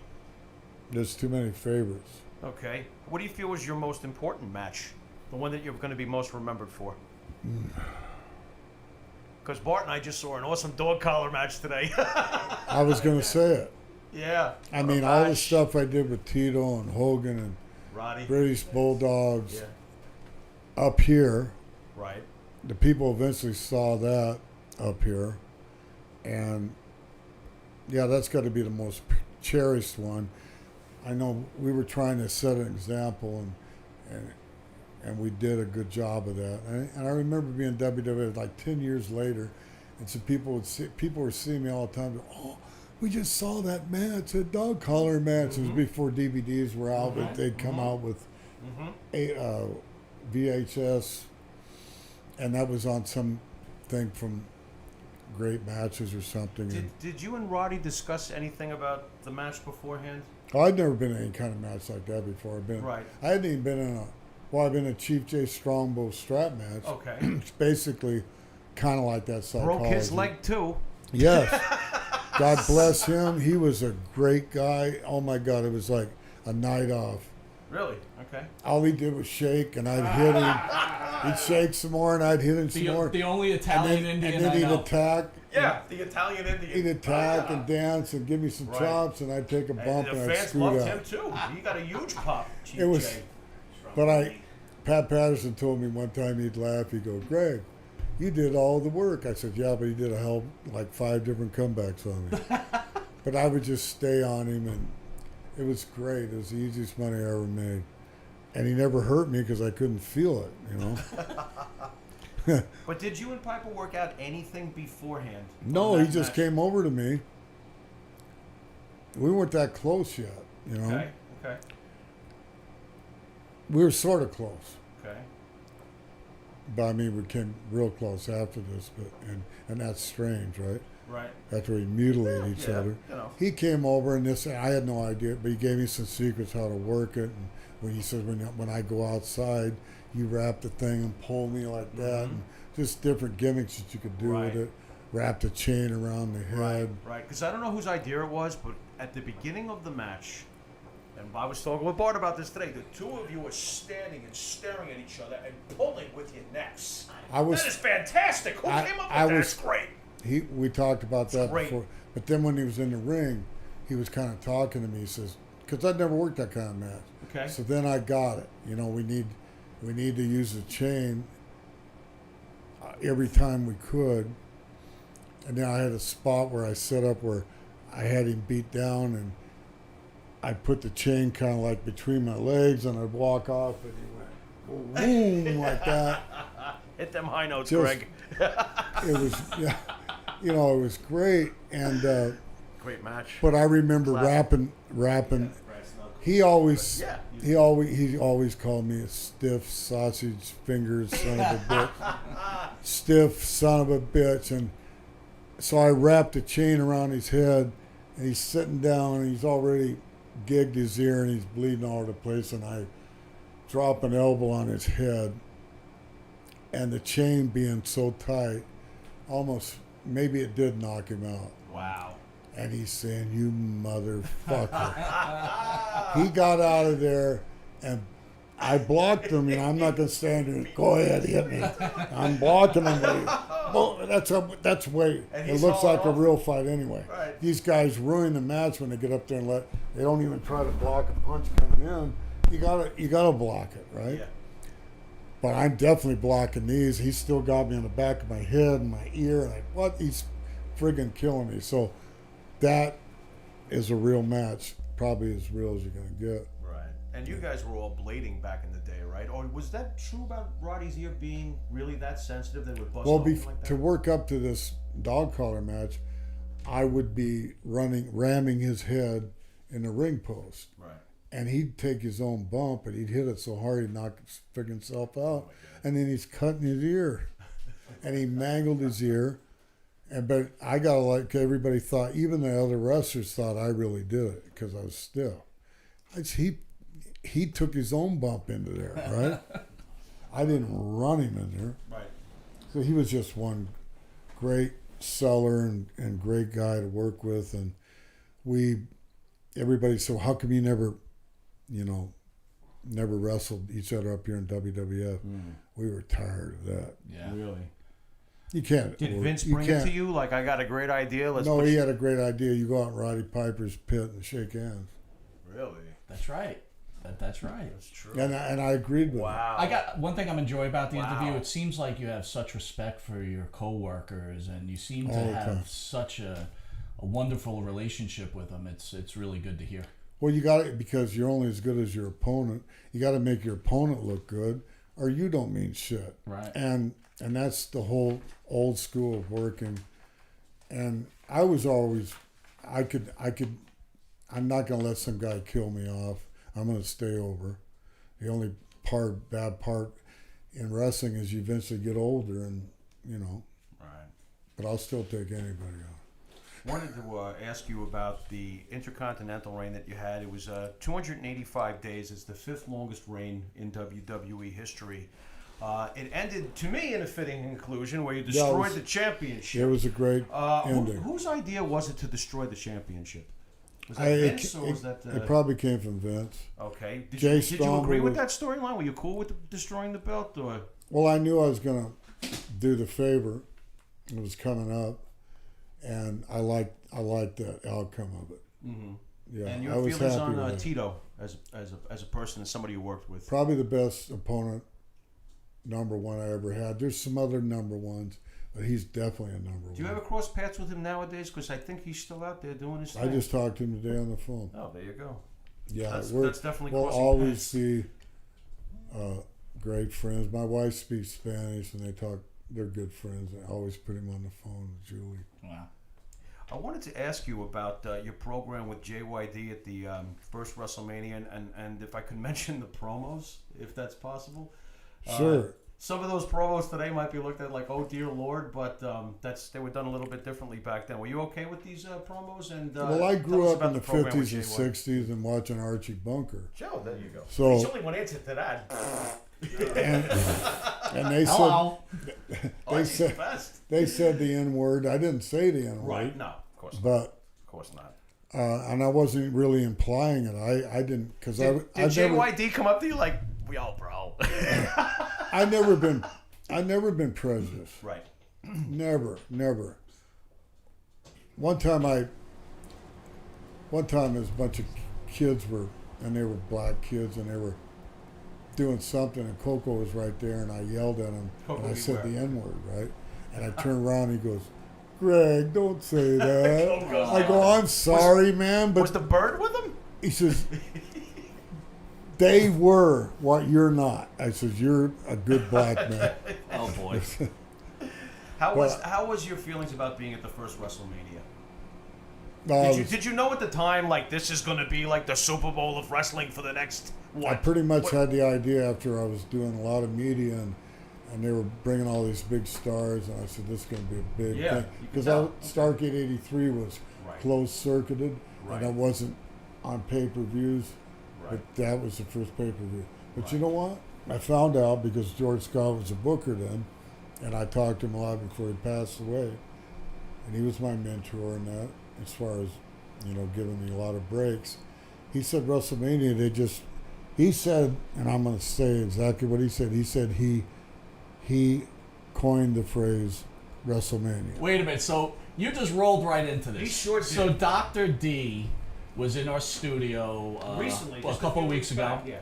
There's too many favorites. Okay. What do you feel was your most important match? The one that you're going to be most remembered for? Because Bart and I just saw an awesome dog collar match today. I was going to say it. Yeah. I mean, all the stuff I did with Tito and Hogan and Roddy. British Bulldogs Yeah. up here, Right. the people eventually saw that up here. And, yeah, that's got to be the most cherished one. I know we were trying to set an example, and we did a good job of that. And I remember being WWE like 10 years later, and so people were seeing me all the time. Oh, we just saw that match, a dog collar match. It was before DVDs were out, but they'd come out with VHS, and that was on some thing from Great Matches or something. Did you and Roddy discuss anything about the match beforehand? I'd never been in any kind of match like that before. Right. I hadn't even been in I've been in a Chief J Strongbow strap match. Okay. It's basically kind of like that psychology. Broke his leg too. Yes. God bless him. He was a great guy. Oh my God, it was like a night off. Really? Okay. All he did was shake, and I'd hit him. He'd shake some more, and I'd hit him some more. The only Italian and Indian then I he'd know. attack. Yeah, the Italian Indian. He'd attack and dance and give me some Right. chops, and I'd take a And bump, the and I'd fans screw loved up. him too. He got a huge pop. Chief It was- J. But Pat Patterson told me one time, he'd laugh, he'd go, Greg, you did all the work. I said, yeah, but he did like 5 different comebacks on me. But I would just stay on him, and it was great. It was the easiest money I ever made. And he never hurt me because I couldn't feel it, you know. But did you and Piper work out anything beforehand? No, on he that just match? came over to me. We weren't that close yet, you know. Okay. Okay. We were sort of close. Okay. But I mean, we came real close after this, and that's strange, right? Right. After we mutilate each Yeah, other. you know. He came over, and I had no idea, but he gave me some secrets how to work it. And when he said, when I go outside, you wrap the thing and pull me like that, and just different gimmicks that you could do Right. with it. Wrap the chain around the head. Right. Because I don't know whose idea it was, but at the beginning of the match, and I was talking with Bart about this today, the two of you were standing and staring at each other and pulling with your necks. That is fantastic. Who came up with that? That's great. We talked about that great. before. But then when he was in the ring, he was kind of talking to me. He says, because I'd never worked that kind of match. Okay. So then I got it. You know, we need to use the chain every time we could. And then I had a spot where I set up where I had him beat down, and I put the chain kind of like between my legs, and I'd walk off, and he went boom like that. Hit them high notes, Just- Greg. It was, yeah, you know, it was great. And Great match. but I remember Classic. rapping. He always, Yeah. he always called me a stiff sausage fingers son of a bitch, stiff son of a bitch, and so I wrapped a chain around his head, and he's sitting down, and he's already gigged his ear, and he's bleeding all over the place, and I drop an elbow on his head, and the chain being so tight, almost maybe it did knock him out. Wow. And he's saying, "You motherfucker." He got out of there, and I blocked him. You know, I'm not going to stand there and go ahead, hit me. I'm blocking him. But that's way. And It he's looks hauling like a off. real fight anyway. Right. These guys ruin the match when they get up there and they don't even try to block a punch coming in. You gotta block it, right? Yeah. But I'm definitely blocking these. He's still got me on the back of my head and my ear. And what? He's friggin' killing me. So that is a real match. Probably as real as you're going to get. Right. And you guys were all blading back in the day, right? Or was that true about Roddy's ear being really that sensitive that it would bust Well, open like that? to work up to this dog collar match, I would be ramming his head in the ring post. Right. And he'd take his own bump and he'd hit it so hard he'd knock his friggin' himself out. And then he's cutting his ear. And he mangled his ear. But I got like everybody thought, even the other wrestlers thought I really did it because I was stiff. He took his own bump into there, right? I didn't run him in there. Right. So he was just one great seller and great guy to work with. And everybody said, how come you never wrestled each other up here in WWF? We were tired of that. Yeah. Really? You can't. Did Vince bring it to you? Like, I got a great idea. No, he had a great idea. You go out in Roddy Piper's pit and shake hands. Really? That's right. That's right. That's true. And I agreed with Wow. I got one thing I'm enjoying about the Wow. interview. It seems like you have such respect for your coworkers, and you seem to All the have time. such a wonderful relationship with them. It's really good to hear. Well, you got it because you're only as good as your opponent. You got to make your opponent look good, or you don't mean shit. Right. And that's the whole old school of working. And I was always, I'm not going to let some guy kill me off. I'm going to stay over. The only bad part in wrestling is you eventually get older and, Right. but I'll still take anybody on. Wanted to ask you about the Intercontinental reign that you had. It was 285 days. It's the 5th longest reign in WWE history. It ended, to me, in a fitting conclusion where you destroyed the championship. It was a great ending. Whose idea was it to destroy the championship? Was that It Vince, or was that... it probably came from Vince. Okay. Did Jay you Strong agree with was- that storyline? Were you cool with destroying the belt? Or? Well, I knew I was going to do the favor. It was coming up, and I liked the outcome of it. Mm-hmm. Yeah, And I your was feelings happy on with it. Tito as a person, as somebody you worked with? Probably the best opponent, number one I ever had. There's some other number ones, but he's definitely a number one. Do you ever cross paths with him nowadays? Because I think he's still out there doing his thing. I just talked to him today on the phone. Oh, there you go. Yeah, That's definitely we'll crossing always paths. be great friends. My wife speaks Spanish, and they're good friends. I always put him on the phone with Julie. Wow. I wanted to ask you about your program with JYD at the first WrestleMania, and if I could mention the promos, if that's possible. Sure. Some of those promos today might be looked at like, oh dear Lord, but they were done a little bit differently back then. Were you okay with these promos? And Well, I tell grew us up about in the program with 50s and JYD. 60s and watching Archie Bunker. Joe, there you go. So- There's only one answer to that. And they Hello. Archie's the said best. they said the N word. I didn't say the N word. Right? No, of course not. But Of course not. and I wasn't really implying it. I didn't because Did I've JYD come up to you like, yo, bro? I've never been prejudiced. Right. Never. One time there's a bunch of kids they were black kids and they were doing something and Coco was right there and I yelled at him Coco and I said beware. the N word, right? And I turned around and he goes, Greg, don't say that. Coco's I go, I'm sorry, man, Was but the bird with him? he says, they were what you're not. I says, you're a good black man. Oh boy. How was your feelings about being at the first WrestleMania? No, Did you know at the time, like, this is going to be like the Super Bowl of wrestling for the next, what? I pretty much had the idea after I was doing a lot of media and they were bringing all these big stars, and I said, this is going to be a big Yeah, thing. you could Because tell. Starrcade 83 was Right. closed-circuited, Right. and it wasn't on pay-per-views, Right. but that was the first pay-per-view. But Right. you know what? I found out because George Scott was a booker then, and I talked to him a lot before he passed away, and he was my mentor in that, as far as, giving me a lot of breaks. He said WrestleMania, he said, and I'm going to say exactly what he said. He said he coined the phrase WrestleMania. Wait a minute. So you just rolled right into this. He sure did. So Dr. D was in our studio Recently, a just couple few weeks ago. back, yeah.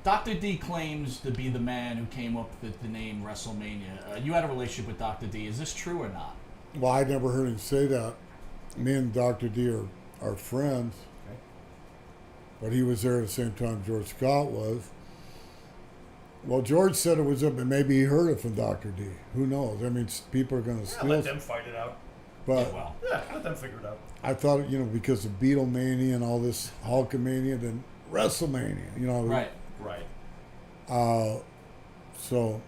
Dr. D claims to be the man who came up with the name WrestleMania. You had a relationship with Dr. D. Is this true or not? Well, I never heard him say that. Me and Dr. D are friends, Okay. but he was there at the same time George Scott was. Well, George said it was up, and maybe he heard it from Dr. D. Who knows? I mean, people are going to Yeah, steal. let them fight it out. But Well, Yeah, let them figure it out. I thought, because of Beatlemania and all this Hulkamania, then WrestleMania, right. Right. So,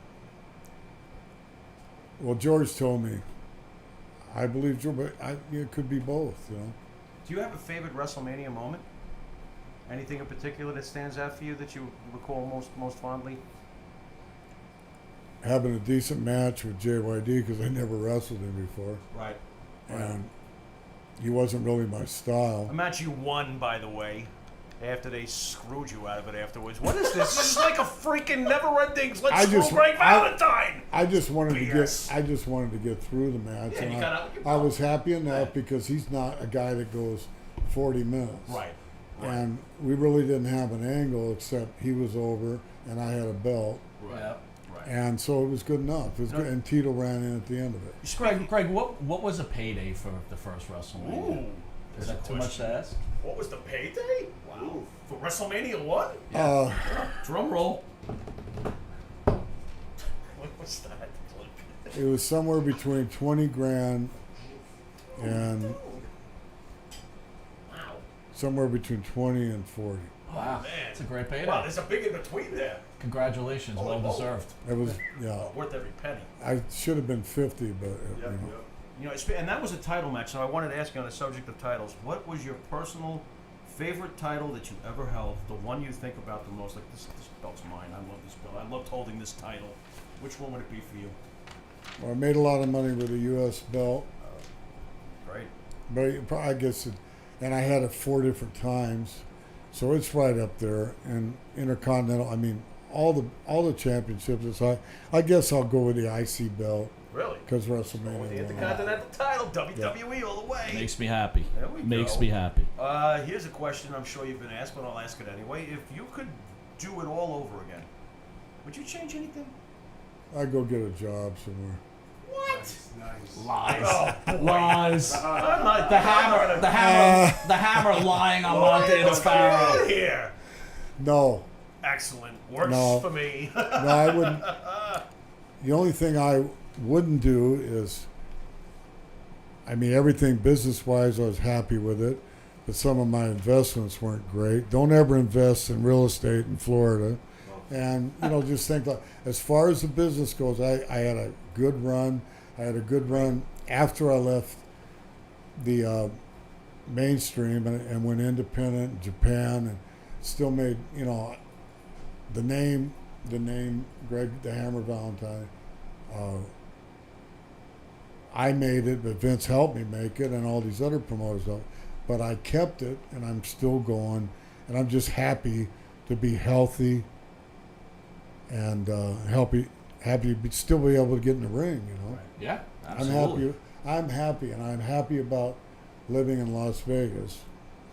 well, George told me, I believe George, but it could be both. Do you have a favorite WrestleMania moment? Anything in particular that stands out for you that you recall most fondly? Having a decent match with JYD because I never wrestled him before, Right. and he wasn't really my style. A match you won, by the way, after they screwed you out of it afterwards. What is this? This is like a freaking never-ending. Let's screw Greg Valentine. I just wanted BS. to get through the match, Yeah, and you got out. I was happy enough Right. because he's not a guy that goes 40 minutes. Right. And we really didn't have an angle except he was over and I had a belt. Right. Yeah. Right. And so it was good enough. It was No. good. And Tito ran in at the end of it. Greg, what was a payday for the first WrestleMania? Ooh. Is that too much to ask? What was the payday? Wow. For WrestleMania 1? Drum roll. What was that? It was somewhere between 20 grand and Wow. somewhere between 20 and 40. Wow, Man. it's a great payday. Wow, there's a big in between there. Congratulations, Holy well moly. deserved. It was, yeah. Worth every penny. I should have been 50, but You know, and that was a title match. So I wanted to ask you on the subject of titles. What was your personal favorite title that you ever held? The one you think about the most? Like this belt's mine. I love this belt. I loved holding this title. Which one would it be for you? well, I made a lot of money with a U.S. belt. Great. But I guess and I had it 4 different times, so it's right up there. And Intercontinental, I mean, all the championships. I guess I'll go with the IC belt Really? because With WrestleMania. the won. Intercontinental title, WWE all the way. Makes me happy. There we Makes go. me happy. Here's a question I'm sure you've been asked, but I'll ask it anyway. If you could do it all over again, would you change anything? I go get a job somewhere. What? Lies. Oh, boy. Lies. I'm not The hammer lying on Monte The Get out Pharaoh. of here. No, Excellent. Works No. for me. no, I wouldn't. The only thing I wouldn't do is, I mean, everything business-wise, I was happy with it, but some of my investments weren't great. Don't ever invest in real estate in Florida. And, just think like, as far as the business goes, I had a good run. I had a good run after I left the mainstream and went independent in Japan and still made, the name Greg the Hammer Valentine. I made it, but Vince helped me make it and all these other promoters don't. But I kept it and I'm still going and I'm just happy to be healthy and happy to still be able to get in the ring, Yeah, I'm absolutely. happy, and I'm happy about living in Las Vegas.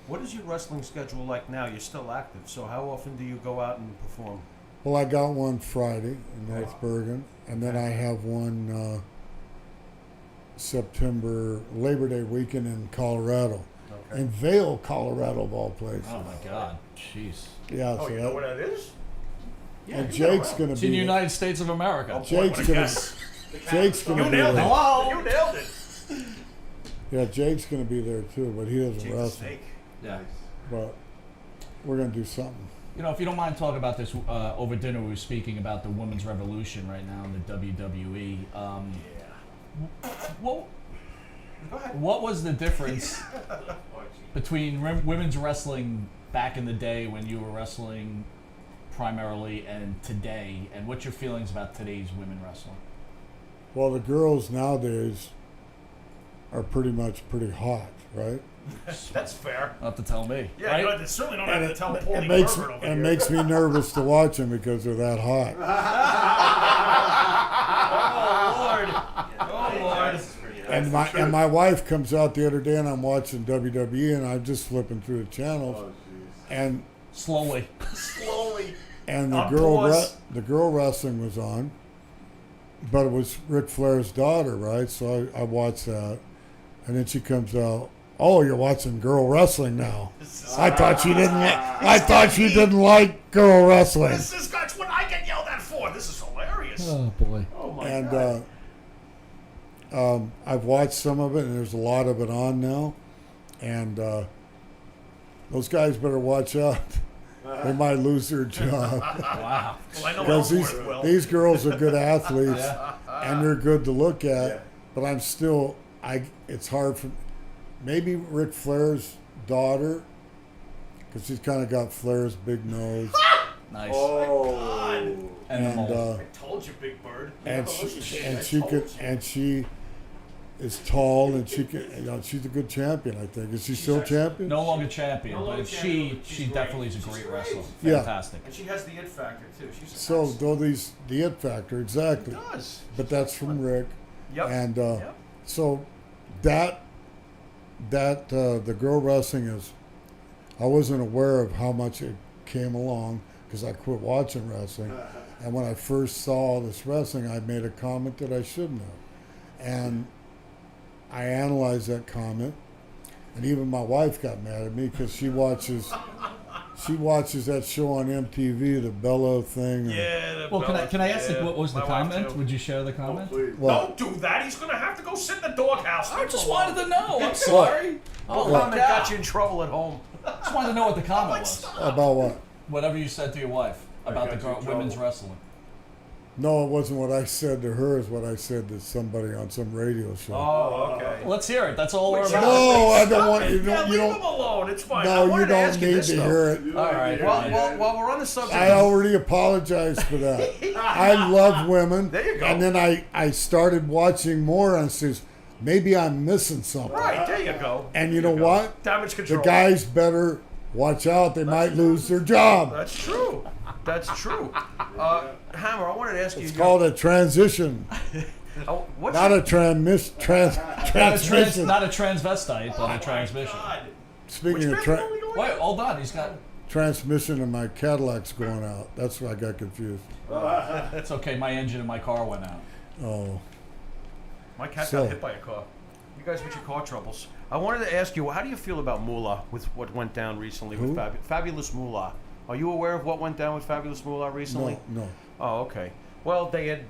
What is your wrestling schedule like now? You're still active, so how often do you go out and perform? Well, I got one Friday in North Okay. Bergen, and then I have one September Labor Day weekend in Colorado, Okay. in Vail, Colorado, of all places. Oh my God, jeez. Yeah, Oh, so you know where that is? and you know Jake's that. going It's to in be the United States of America. Oh, boy, Jake's what a gonna- guess. Jake's going You to be nailed it. there. Hello? You nailed it. Yeah, Jake's going to be there too, but he doesn't Jake the wrestle. Snake. Yeah. But we're going to do something. You know, if you don't mind talking about this over dinner, we were speaking about the women's revolution right now in the WWE. What Go ahead. What was the difference between women's wrestling back in the day when you were wrestling primarily and today, and what's your feelings about today's women wrestling? Well, the girls nowadays are pretty hot, right? That's fair. You'll have to tell me. Yeah, right? you certainly don't have to tell Paulie makes Pervert over it here. makes me nervous to watch them because they're that hot. Oh, Lord. Oh, Lord. And my wife comes out the other day and I'm watching WWE and I'm just flipping through the channels, and Slowly. and the On pause. the girl wrestling was on, but it was Ric Flair's daughter, right? So I watched that, and then she comes out. Oh, you're watching girl wrestling now. I thought you didn't. I thought you didn't like girl wrestling. That's what I get yelled at for. This is hilarious. Oh boy. Oh, my And God. I've watched some of it, and there's a lot of it on now. And those guys better watch out. They might lose their job Wow. Well, I know because Ellsworth will. these girls are good athletes Yeah. and they're good to look at. But I'm still, it's hard for maybe Ric Flair's daughter, because she's kind of got Flair's big nose. Nice. God. And the mole. I told you, Big Bird. and Listen, she I told could, you. and she is tall, and she can, she's a good champion, I think. Is she still champion? No longer champion, No longer but champion, she she's great. definitely is a She's great great. wrestler. Yeah. Fantastic. And she has the it factor, too. She's So though the it factor, exactly. She does. But that's from Rick. Yep. And Yep. so that the girl wrestling is, I wasn't aware of how much it came along because I quit watching wrestling. And when I first saw all this wrestling, I made a comment that I shouldn't have. And I analyzed that comment, and even my wife got mad at me because she watches that show on MTV, the Bella thing. and- Yeah. Well, can I ask what was the My wife, comment? too. Would you share the comment? Well, Don't do that. He's going to have to go sit in the doghouse. I just wanted to know. I'm sorry. What Oh, comment got you in trouble at home? Just wanted to know what the comment was. about what? Whatever you said to your wife about the got you in women's trouble. wrestling. No, it wasn't what I said to her. It's what I said to somebody on some radio show. Oh, okay. Let's hear it. That's all we're Which- about. No, I don't Stop want it. you. Yeah, Don't you leave him don't. alone. It's fine. I No, you wanted to don't ask you need this, to though. hear it. All right. While we're on the subject, I already apologized for that. I love women. There you go. And then I started watching more, and says maybe I'm missing something. right there you go. And you There know go. what? Damage The control. guys better watch out. They might lose their job. That's true. That's true. Hammer, I wanted to ask you. It's called a transition, What's not your- a transmission. Not a transvestite, but a transmission. God. Speaking Which of band are we going Wait, hold on. He's got. transmission, and my Cadillac's going out. That's why I got confused. It's okay. My engine in my car went out. Oh, My cat So- got hit by a car. You guys with your car troubles. I wanted to ask you, how do you feel about Moolah with what went down recently with Who? Fabulous Moolah? Are you aware of what went down with Fabulous Moolah recently? no. Oh, okay. Well, they had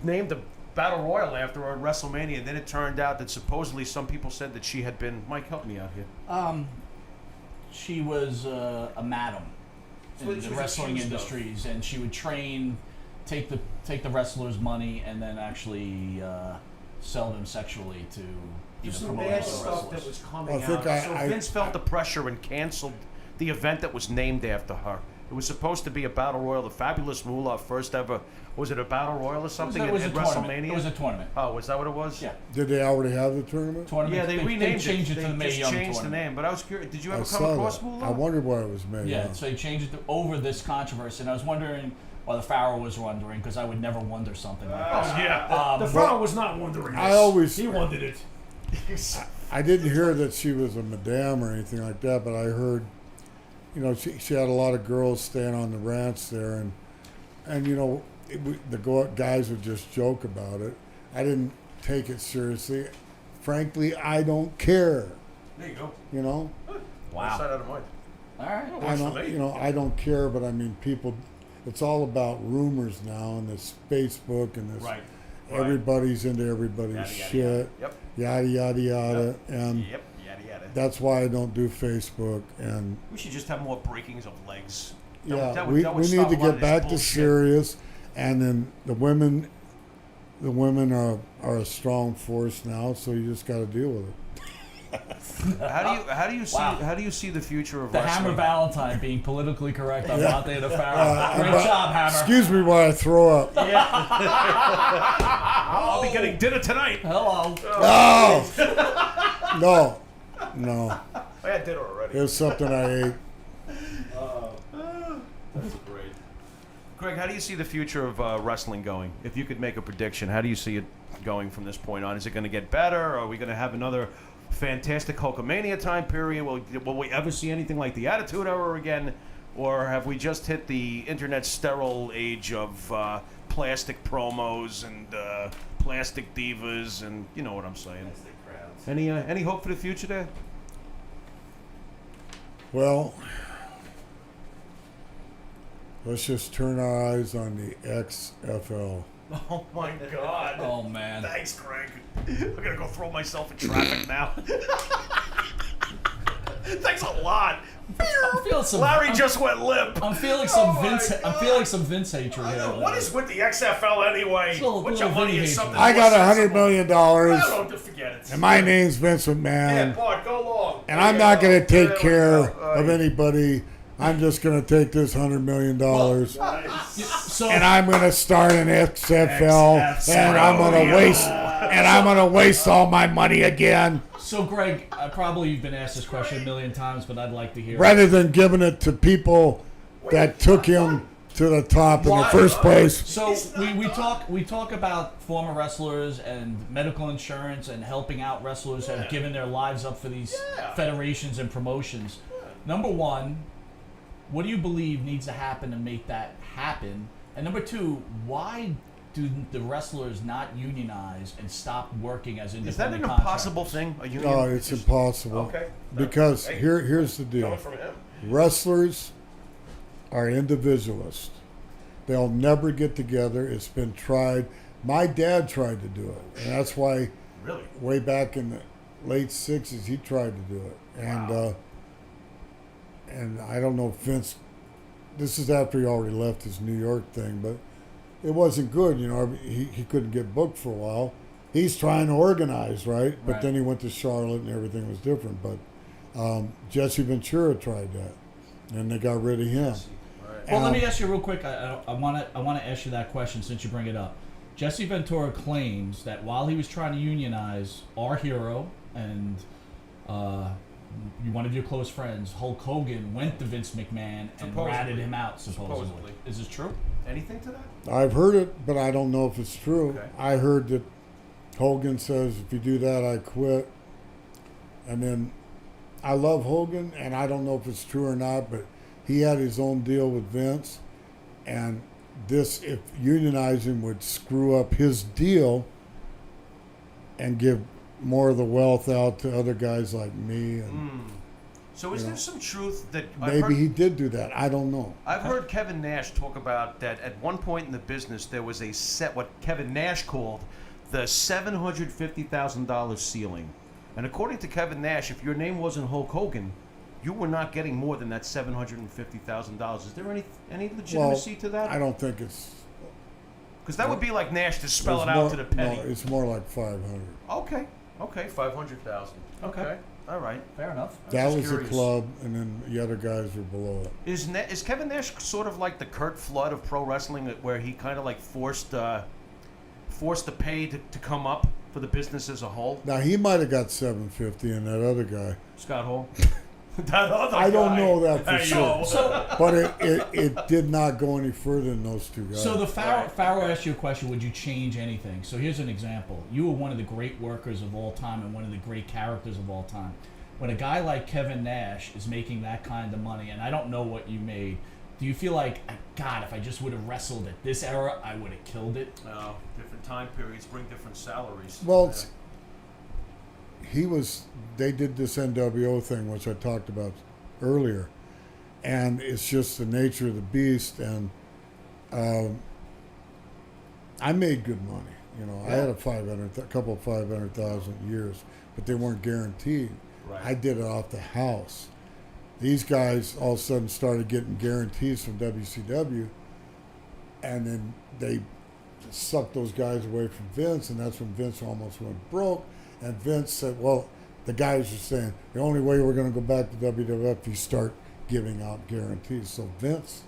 named a battle royal after her at WrestleMania, and then it turned out that supposedly some people said that she had been. Mike, help me out here. She was a madam So in she the was wrestling accused of. industries, and she would train, take the wrestlers' money, and then actually sell them sexually to There's either some promoters bad or stuff wrestlers. that was coming I think out. So I- Vince felt the pressure and canceled the event that was named after her. It was supposed to be a battle royal, the Fabulous Moolah, first ever. Was it a battle royal or something It was at a tournament. WrestleMania? It was a tournament. Oh, was that what it was? Yeah, Did they already have the tournament? tournament. Yeah, they renamed changed it They to the Mae just Young changed the tournament. name. But I was curious. Did you ever I come saw across that. Moolah? I wondered why it was made. Yeah, so they changed it over this controversy, and I was wondering, or the Pharaoh was wondering, because I would never wonder something like Oh, this. yeah. The Pharaoh was not wondering this. I always- He wanted it. I didn't hear that she was a madame or anything like that, but I heard, she had a lot of girls staying on the ranch there, and the guys would just joke about it. I didn't take it seriously. Frankly, I don't care. There you go. You know, Wow. Side out of mind. All right. I Works for don't. me. I don't care. But I mean, people. It's all about rumors now, and this Facebook and this. Right. Everybody's into everybody's Yada, yada, shit. yada. Yep. yada yada yada, and Yep, yada yada. that's why I don't do Facebook. And We should just have more breakings of legs. yeah, That would we stop need to a lot of get this back to bullshit. serious, and then the women are a strong force now, so you just got to deal with it. How do you see the future of The wrestling? Hammer Valentine being politically correct on Yeah. Monte The Pharaoh. Great but- job, Hammer. Excuse me while I throw up. I'll be getting dinner tonight. Hello. No, no, I had dinner already. it's something I ate. That's great. Greg, how do you see the future of wrestling going? If you could make a prediction, how do you see it going from this point on? Is it going to get better? Are we going to have another fantastic Hulkamania time period? Will we ever see anything like the Attitude Era again? Or have we just hit the internet sterile age of plastic promos and plastic divas and you know what I'm saying? Any hope for the future there? Well, let's just turn our eyes on the XFL. Oh my God! Oh, man. Thanks, Greg. I'm gonna go throw myself in traffic now. Thanks a lot. I'm feeling some. Larry I'm, just went limp. I'm feeling some Oh my Vince. I'm God. feeling some Vince hatred I here. know. What is with the XFL anyway? It's a little- Put your little money in vinny something. I got more $100 sensible. million, I don't forget it. and my name's Vince Yeah, McMahon, Bart, go long. and I'm not going to take There we care go. of anybody. I'm just going to take this $100 million, So and I'm going to start an XFL, and I'm going to waste all my money again, So, Greg, probably you've been asked this question a million times, but I'd like to hear. rather than giving it to people that took him to the top in the first place. So we talk about former wrestlers and medical insurance and helping out wrestlers that have given their lives up for these federations and promotions. Number one, what do you believe needs to happen to make that happen? And number two, why do the wrestlers not unionize and stop working as independent Is that an contractors? impossible thing? A union? No, it's impossible. Okay. Because Hey, here's the deal. coming from him. Wrestlers are individualists. They'll never get together. It's been tried. My dad tried to do it, and that's why Really? way back in the late '60s he tried to do it. And I don't know if Vince. This is after he already left his New York thing, but it wasn't good. You know, he couldn't get booked for a while. He's trying to organize, right? But Right. then he went to Charlotte, and everything was different. But Jesse Ventura tried that, and they got rid of him. Well, let me ask you real quick. I want to ask you that question since you bring it up. Jesse Ventura claims that while he was trying to unionize our hero and one of your close friends, Hulk Hogan, went to Vince McMahon and Supposedly. ratted him out. Supposedly. Supposedly. Is this true? Anything to that? I've heard it, but I don't know if it's true. Okay. I heard that Hogan says, if you do that, I quit. And then I love Hogan, and I don't know if it's true or not, but he had his own deal with Vince. And this, if unionizing would screw up his deal and give more of the wealth out to other guys like me. And So is there some truth that maybe he did do that. I don't know. I've heard Kevin Nash talk about that at one point in the business there was a set what Kevin Nash called the $750,000 ceiling. And according to Kevin Nash, if your name wasn't Hulk Hogan, you were not getting more than that $750,000. Is there any legitimacy to that? I don't think it's. Because that would be like Nash to spell it's it more- out to the penny. No, it's more like 500. Okay, 500,000. Okay. All right. Fair enough. That just was curious. the club, and then the other guys were below it. Is Kevin Nash sort of like the Kurt Flood of pro wrestling, where he kind of like forced the pay to come up for the business as a whole? Now he might have got 750, and that other guy, Scott Hall. That other I don't guy. know that for I sure. know. So, but it did not go any further than those two guys. so the Pharaoh asked you a question, would you change anything? So here's an example. You were one of the great workers of all time and one of the great characters of all time. When a guy like Kevin Nash is making that kind of money, and I don't know what you made, do you feel like, God, if I just would have wrestled at this era, I would have killed it? No, different time periods bring different salaries. Well, they did this NWO thing, which I talked about earlier, and it's just the nature of the beast. And I made good money. You know, I had a couple of 500,000 years, but they weren't guaranteed. Right. I did it off the house. These guys all of a sudden started getting guarantees from WCW, and then they sucked those guys away from Vince, and that's when Vince almost went broke. And Vince said, well, the guys are saying, the only way we're going to go back to WWF is you start giving out guarantees. So Vince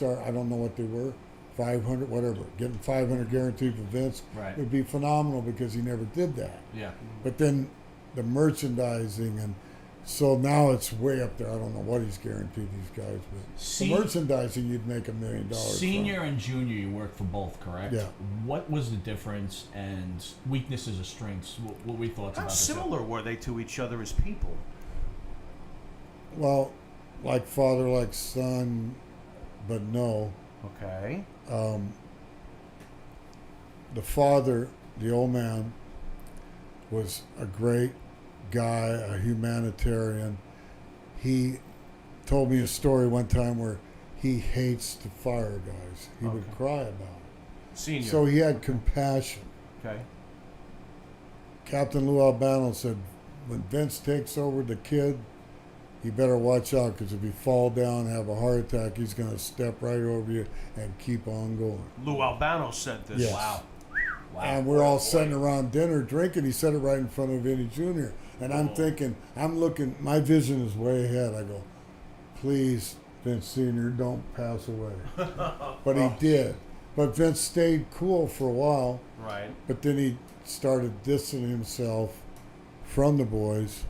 I don't know what they were, 500, whatever. Getting 500 guaranteed for Vince would be phenomenal because he never did that. Yeah. But then the merchandising, and so now it's way up there. I don't know what he's guaranteed these guys, but the merchandising, you'd make $1 million. Senior and junior, you worked for both, correct? Yeah. What was the difference and weaknesses or strengths? What were your thoughts How about similar were they to each other as people? Well, like father, like son, but no. Okay. The father, the old man, was a great guy, a humanitarian. He told me a story one time where he hates to fire guys. He would cry about it. Senior. So he had compassion. Okay. Captain Lou Albano said, when Vince takes over the kid, you better watch out because if you fall down and have a heart attack, he's going to step right over you and keep on going. Lou Albano said this. Yes. Wow. And we're all sitting around dinner drinking. He said it right in front of Vinny Jr. And I'm thinking, I'm looking, my vision is way ahead. I go, please, Vince Sr., don't pass away. But he did. But Vince stayed cool for a while. Right. But then he started distancing himself from the boys.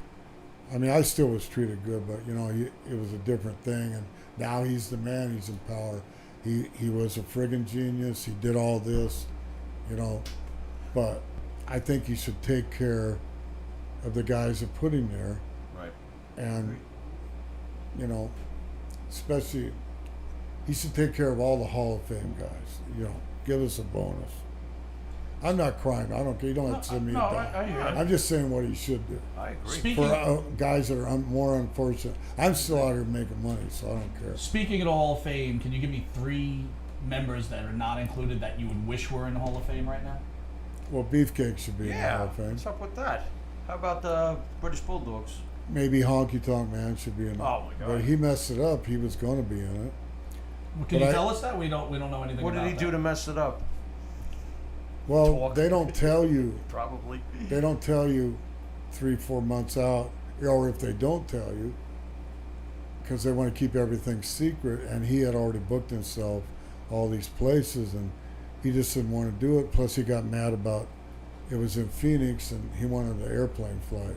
I mean, I still was treated good, but, you know, it was a different thing. And now he's the man. He's in power. He was a friggin' genius. He did all this, you know. But I think he should take care of the guys that put him there. Right. And, you know, especially, he should take care of all the Hall of Fame guys. You know, give us a bonus. I'm not crying. I don't care. You don't have to send me a dime. I hear you. I'm just saying what he should do. I agree. Speaking, For guys that are more unfortunate. I'm still out here making money, so I don't care. speaking of the Hall of Fame, can you give me 3 members that are not included that you would wish were in the Hall of Fame right now? Well, Beefcake should be in the Hall Yeah. of Fame. What's up with that? How about the British Bulldogs? Maybe Honky Tonk Man should be in it. Oh, my God. But he messed it up. He was going to be in it. Well, can But you I- tell us that? We don't know anything What about did he do that. to mess it up? Well, Talk. they don't tell you. Probably. They don't tell you 3-4 months out, or if they don't tell you, because they want to keep everything secret. And he had already booked himself all these places, and he just didn't want to do it. Plus, he got mad about it was in Phoenix, and he wanted an airplane flight.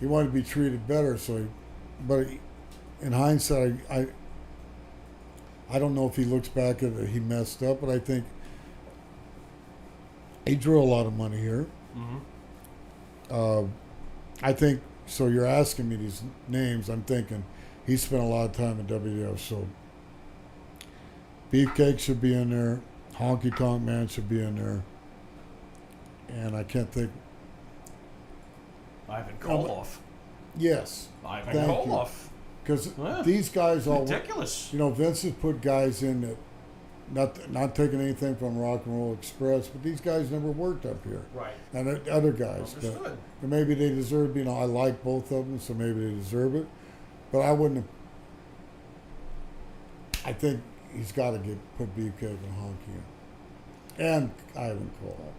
He wanted to be treated better, in hindsight, I don't know if he looks back at it, he messed up, but I think he drew a lot of money here. Mm-hmm. I think, so you're asking me these names, I'm thinking he spent a lot of time in WWF, so Beefcake should be in there, Honky Tonk Man should be in there, and I can't think, Ivan Koloff. yes, Ivan thank you. Koloff. Because Yeah. these guys all, Ridiculous. you know, Vince has put guys in that, not taking anything from Rock and Roll Express, but these guys never worked up here. Right. And other guys. Understood. And maybe they deserve, you know, I like both of them, so maybe they deserve it. But I wouldn't have, I think he's got to put Beefcake and Honky in. And Ivan Cole.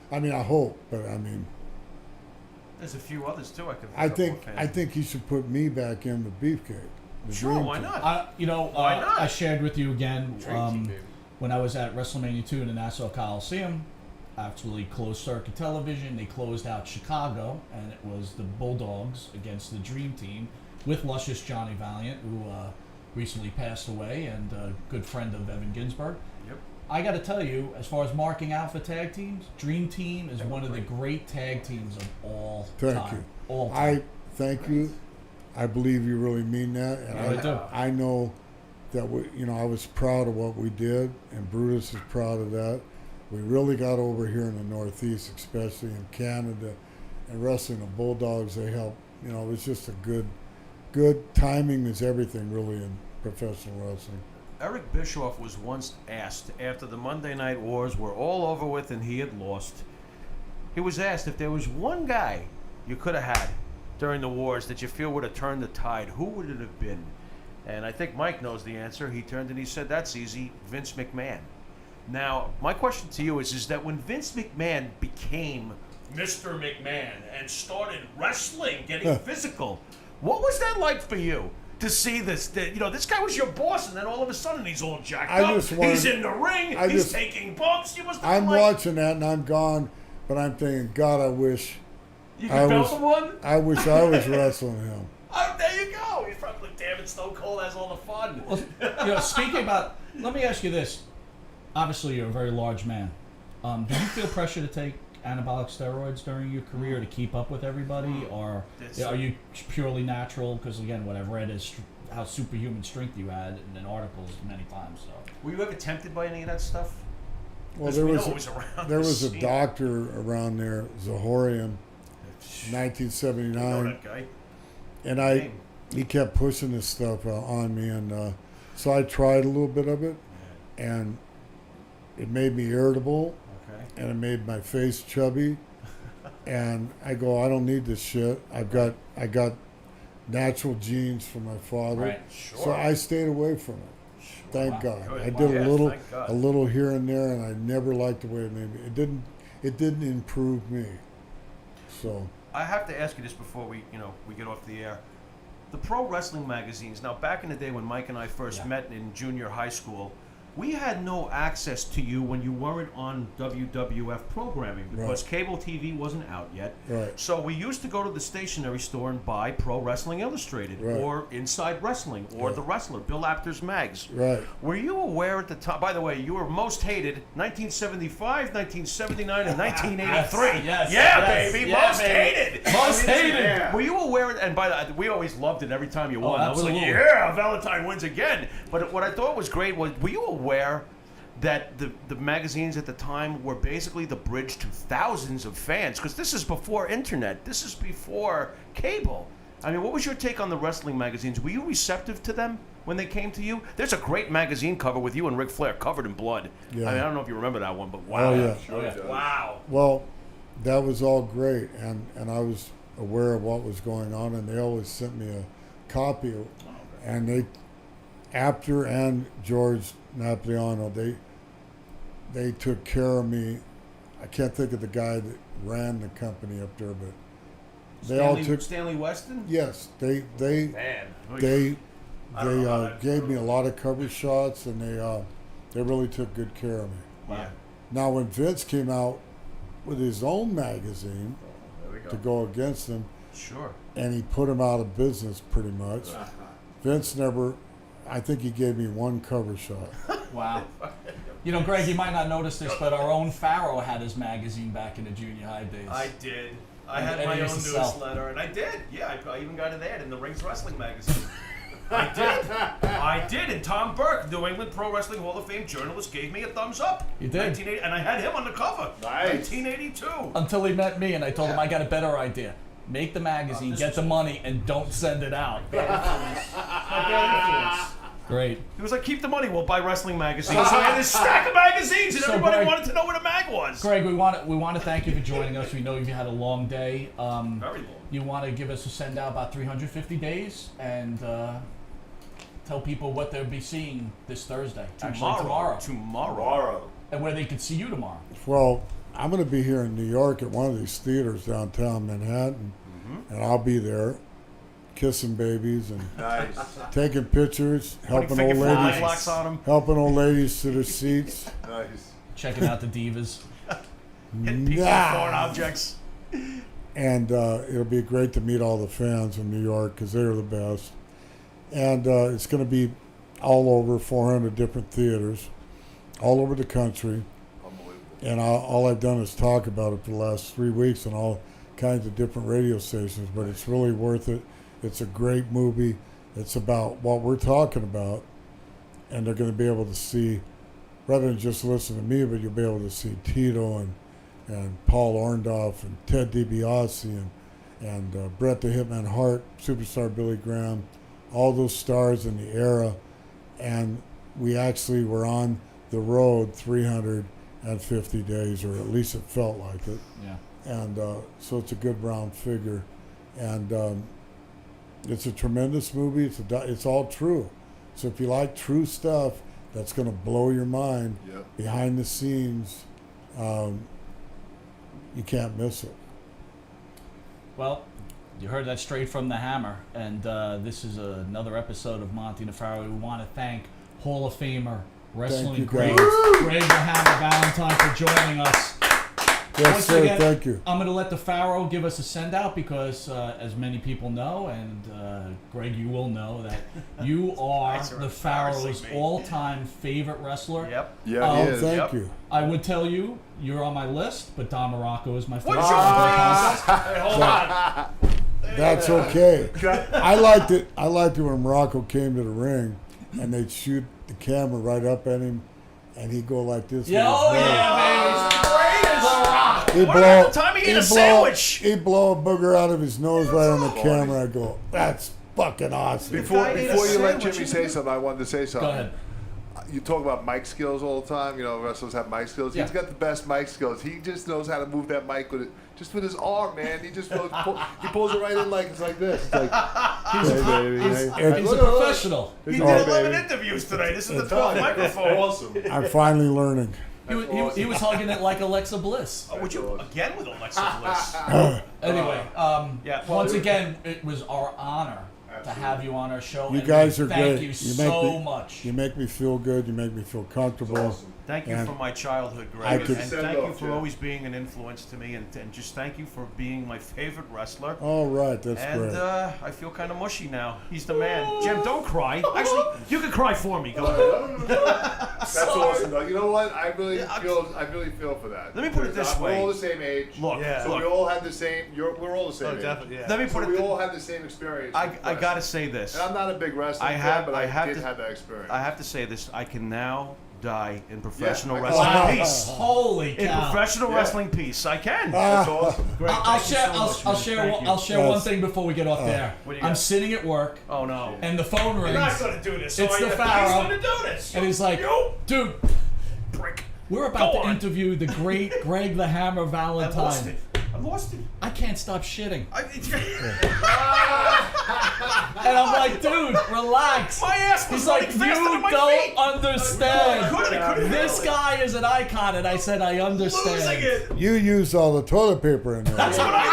I mean, I hope, but I mean, There's a few others too. I think he should put me back in with Beefcake. The Sure, Dream why Team. not? Why not? I shared with you again Dream team, baby. when I was at WrestleMania 2 in the Nassau Coliseum. Actually, closed circuit television. They closed out Chicago, and it was the Bulldogs against the Dream Team with luscious Johnny Valiant, who recently passed away, and a good friend of Evan Ginsberg. Yep. I got to tell you, as far as marking out for tag teams, Dream Team is They were one of the great. great tag teams of all Thank time. you. All time. I thank you. I believe you really mean that, and I do. I know that I was proud of what we did, and Brutus is proud of that. We really got over here in the Northeast, especially in Canada, and wrestling the Bulldogs. They helped. You know, it was just a good timing is everything really in professional wrestling. Eric Bischoff was once asked, after the Monday Night Wars were all over with and he had lost, he was asked if there was one guy you could have had during the wars that you feel would have turned the tide, who would it have been? And I think Mike knows the answer. He turned and he said, that's easy, Vince McMahon. Now, my question to you is that when Vince McMahon became Mr. McMahon and started wrestling, getting physical, what was that like for you? To see this, this guy was your boss, and then all of a sudden he's all jacked up. He's in the ring. He's taking bumps. You must have watching that, and I'm gone, but I'm thinking, God, I wish you could belt him one. I wish I was wrestling him. Oh, there you go. He's probably like, damn it, Stone Cold has all the fun. Well, speaking about, let me ask you this. Obviously, you're a very large man. Do you feel pressure to take anabolic steroids during your career to keep up with everybody, or are you purely natural? Because again, what I've read is how superhuman strength you had in articles many times. So, were you ever tempted by any of that stuff? Well, there was a doctor around there, Zahorian, 1979, I know that guy. And he kept pushing this stuff on me, and so I tried a little bit of it, and it made me irritable. And it made my face chubby, and I go, I don't need this shit. I got natural genes from my father, right. So I stayed away from it. Thank God. Good. I did a little here and there, and I never liked the way it made me. It didn't improve me. So I have to ask you this before we get off the air. The pro wrestling magazines. Now, back in the day when Mike and I first met in junior high school, we had no access to you when you weren't on WWF programming because cable TV wasn't out yet. Right. So we used to go to the stationery store and buy Pro Wrestling Illustrated or Inside Wrestling or The Wrestler, Bill Apter's mags. Right. Were you aware at the time, by the way, you were most hated 1975, 1979, and 1983. Yes. Baby, most hated. Most hated. Yeah. Were you aware, and by the we always loved it every time you won. I was like, absolutely. Valentine wins again. But what I thought was great was, were you aware that the magazines at the time were basically the bridge to thousands of fans? Because this is before internet. This is before cable. I mean, what was your take on the wrestling magazines? Were you receptive to them when they came to you? There's a great magazine cover with you and Ric Flair covered in blood. Yeah. I mean, I don't know if you remember that one, but wow. Oh, yeah. Sure. Wow. Well, that was all great, and I was aware of what was going on, and they always sent me a copy, and Apter and George Napoleano, they took care of me. I can't think of the guy that ran the company up there, but Stanley Weston? Yes, they gave me a lot of cover shots, and they really took good care of me. Yeah. Now, when Vince came out with his own magazine to go against him, Sure. and he put him out of business pretty much, Vince never. I think he gave me one cover shot. Wow. Greg, you might not notice this, but our own Pharaoh had his magazine back in the junior high days. I did. I had my own newsletter, and I did. Yeah, I even got an ad in the Rings Wrestling magazine. I did. And Tom Burke, New England Pro Wrestling Hall of Fame journalist, gave me a thumbs up. You did? 1980, and I had him on the cover. Nice. 1982. Until he met me, and I told him I got a better idea. Make the magazine, get the money, and don't send it out. Great. He was like, keep the money, we'll buy wrestling magazines. So I had this stack of magazines, and everybody Greg, wanted to know what a mag was. Greg, we want to thank you for joining us. We know you've had a long day. Very long. You want to give us a send out about 350 days and tell people what they'll be seeing this Thursday. Tomorrow. And where they can see you tomorrow. Well, I'm going to be here in New York at one of these theaters downtown Manhattan, and I'll be there. Kissing babies and taking pictures, helping old on ladies to their seats. Nice. Checking out the divas. Hitting people with foreign objects. And it'll be great to meet all the fans in New York because they're the best. And it's going to be all over 400 different theaters, all over the country. And all I've done is talk about it for the last 3 weeks on all kinds of different radio stations, but it's really worth it. It's a great movie. It's about what we're talking about, and they're going to be able to see, rather than just listen to me, but you'll be able to see Tito and Paul Orndorff and Ted DiBiase and Bret the Hitman Hart, superstar Billy Graham, all those stars in the era, and we actually were on the road 350 days, or at least it felt like it. Yeah. And so it's a good round figure. And it's a tremendous movie. It's all true. So if you like true stuff, that's going to blow your mind. Yep. Behind the scenes, you can't miss it. Well, you heard that straight from the Hammer, and this is another episode of Monte The Pharaoh. We want to thank Hall of Famer, wrestling you, great guys. Greg the Hammer Valentine for joining us. Yes, Once sir. again, Thank you. I'm going to let the Pharaoh give us a send out because, as many people know, and Greg, you will know that you are Thanks for the embarrassing Pharaoh's me. all-time favorite wrestler. Yep. Yeah, Oh, he Oh, is. thank Yep. you. I would tell you you're on my list, but Don Morocco is my favorite. What's your wrestler. Hey, hold on. That's okay. I liked it. I liked it when Morocco came to the ring, and they'd shoot the camera right up at him, and he'd go like this. Yeah, with oh his nose. yeah, baby. He'd What about the time he ate a sandwich? He'd blow a booger out of his nose right on the camera. I'd go, that's fucking awesome. Before guy ate a you let sandwich Jimmy in say the- something, I wanted to say something. Go ahead. You talk about mic skills all the time. You know, wrestlers have mic skills. Yeah. He's got the best mic skills. He just knows how to move that mic with it, just with his arm, man. He just goes, he pulls it right in like it's like this. It's like, He's a, baby, he's, hey. he's a professional. He Oh, did 11 baby. interviews today. This is the 12th microphone. awesome. I'm finally learning. He was hugging it like Alexa Bliss. Oh, would you again with Alexa Bliss? Anyway, Yeah. once again, it was our honor to have you on our show. You and guys are thank great. you You so make me- much. You make me feel good. You make me feel comfortable. Thank you And for my childhood, I Greg, could- and Send thank you off, for Jim. always being an influence to me, and just thank you for being my favorite wrestler. All right, that's And great. I feel kind of mushy now. He's the man. Jim, don't cry. Actually, you can cry for me. Go ahead. That's awesome, though. You know what? I really Yeah, feel for that. Let me put it Because this way. We're all the same age. Look, So we all have the same. We're all the same age. Let me So put we it. all have the same experience. I with gotta wrestling. say this. And I'm not a big wrestling fan, have- but I I, have did to- have that experience. I have to say this. I can now die in professional I- wrestling Wow. peace. Holy In cow. professional Yeah. wrestling peace, I can. That's awesome. Greg, I'll thank you share. so I'll, much, I'll man. share. Thank One, you. I'll share one Yes. thing before we get off there. What do you I'm got? sitting at work, Oh no. and the phone rings, You're not gonna do this. It's are the you? Pharaoh. He's gonna do this. and he's like, You "Dude, prick. we're about Go to on. interview the great Greg the Hammer I lost Valentine. it. I lost it. I can't stop shitting." I, And I'm like, "Dude, relax." my ass was He's like, running faster than "You my don't feet. understand. I couldn't This handle it. guy is an icon." And I said, "I understand." Losing it. You used all the toilet paper in there. That's what I did.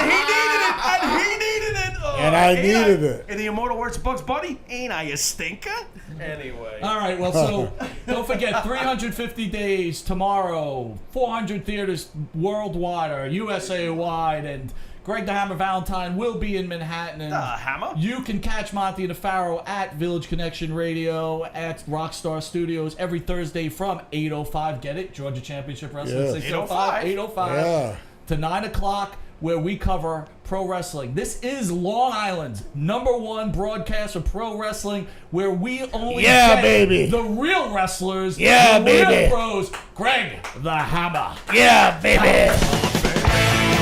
And he needed it. And he needed it. And I ain't needed it. In the immortal words of Bugs Bunny, ain't I a stinker? Anyway. All right, well, so don't forget, 350 days tomorrow, 400 theaters worldwide or USA-wide, and Greg the Hammer Valentine will be in Manhattan. And Hammer? you can catch Monte the Pharaoh at Village Connection Radio at Rockstar Studios every Thursday from 8:05. Get it? Georgia Championship Wrestling, Yes. 6:05, 8:05 Yeah. to 9 o'clock, where we cover pro wrestling. This is Long Island's #1 broadcast of pro wrestling, where we only Yeah, get baby. the real wrestlers, Yeah, the baby. real pros. Greg the Hammer. Yeah, baby.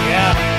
Yeah.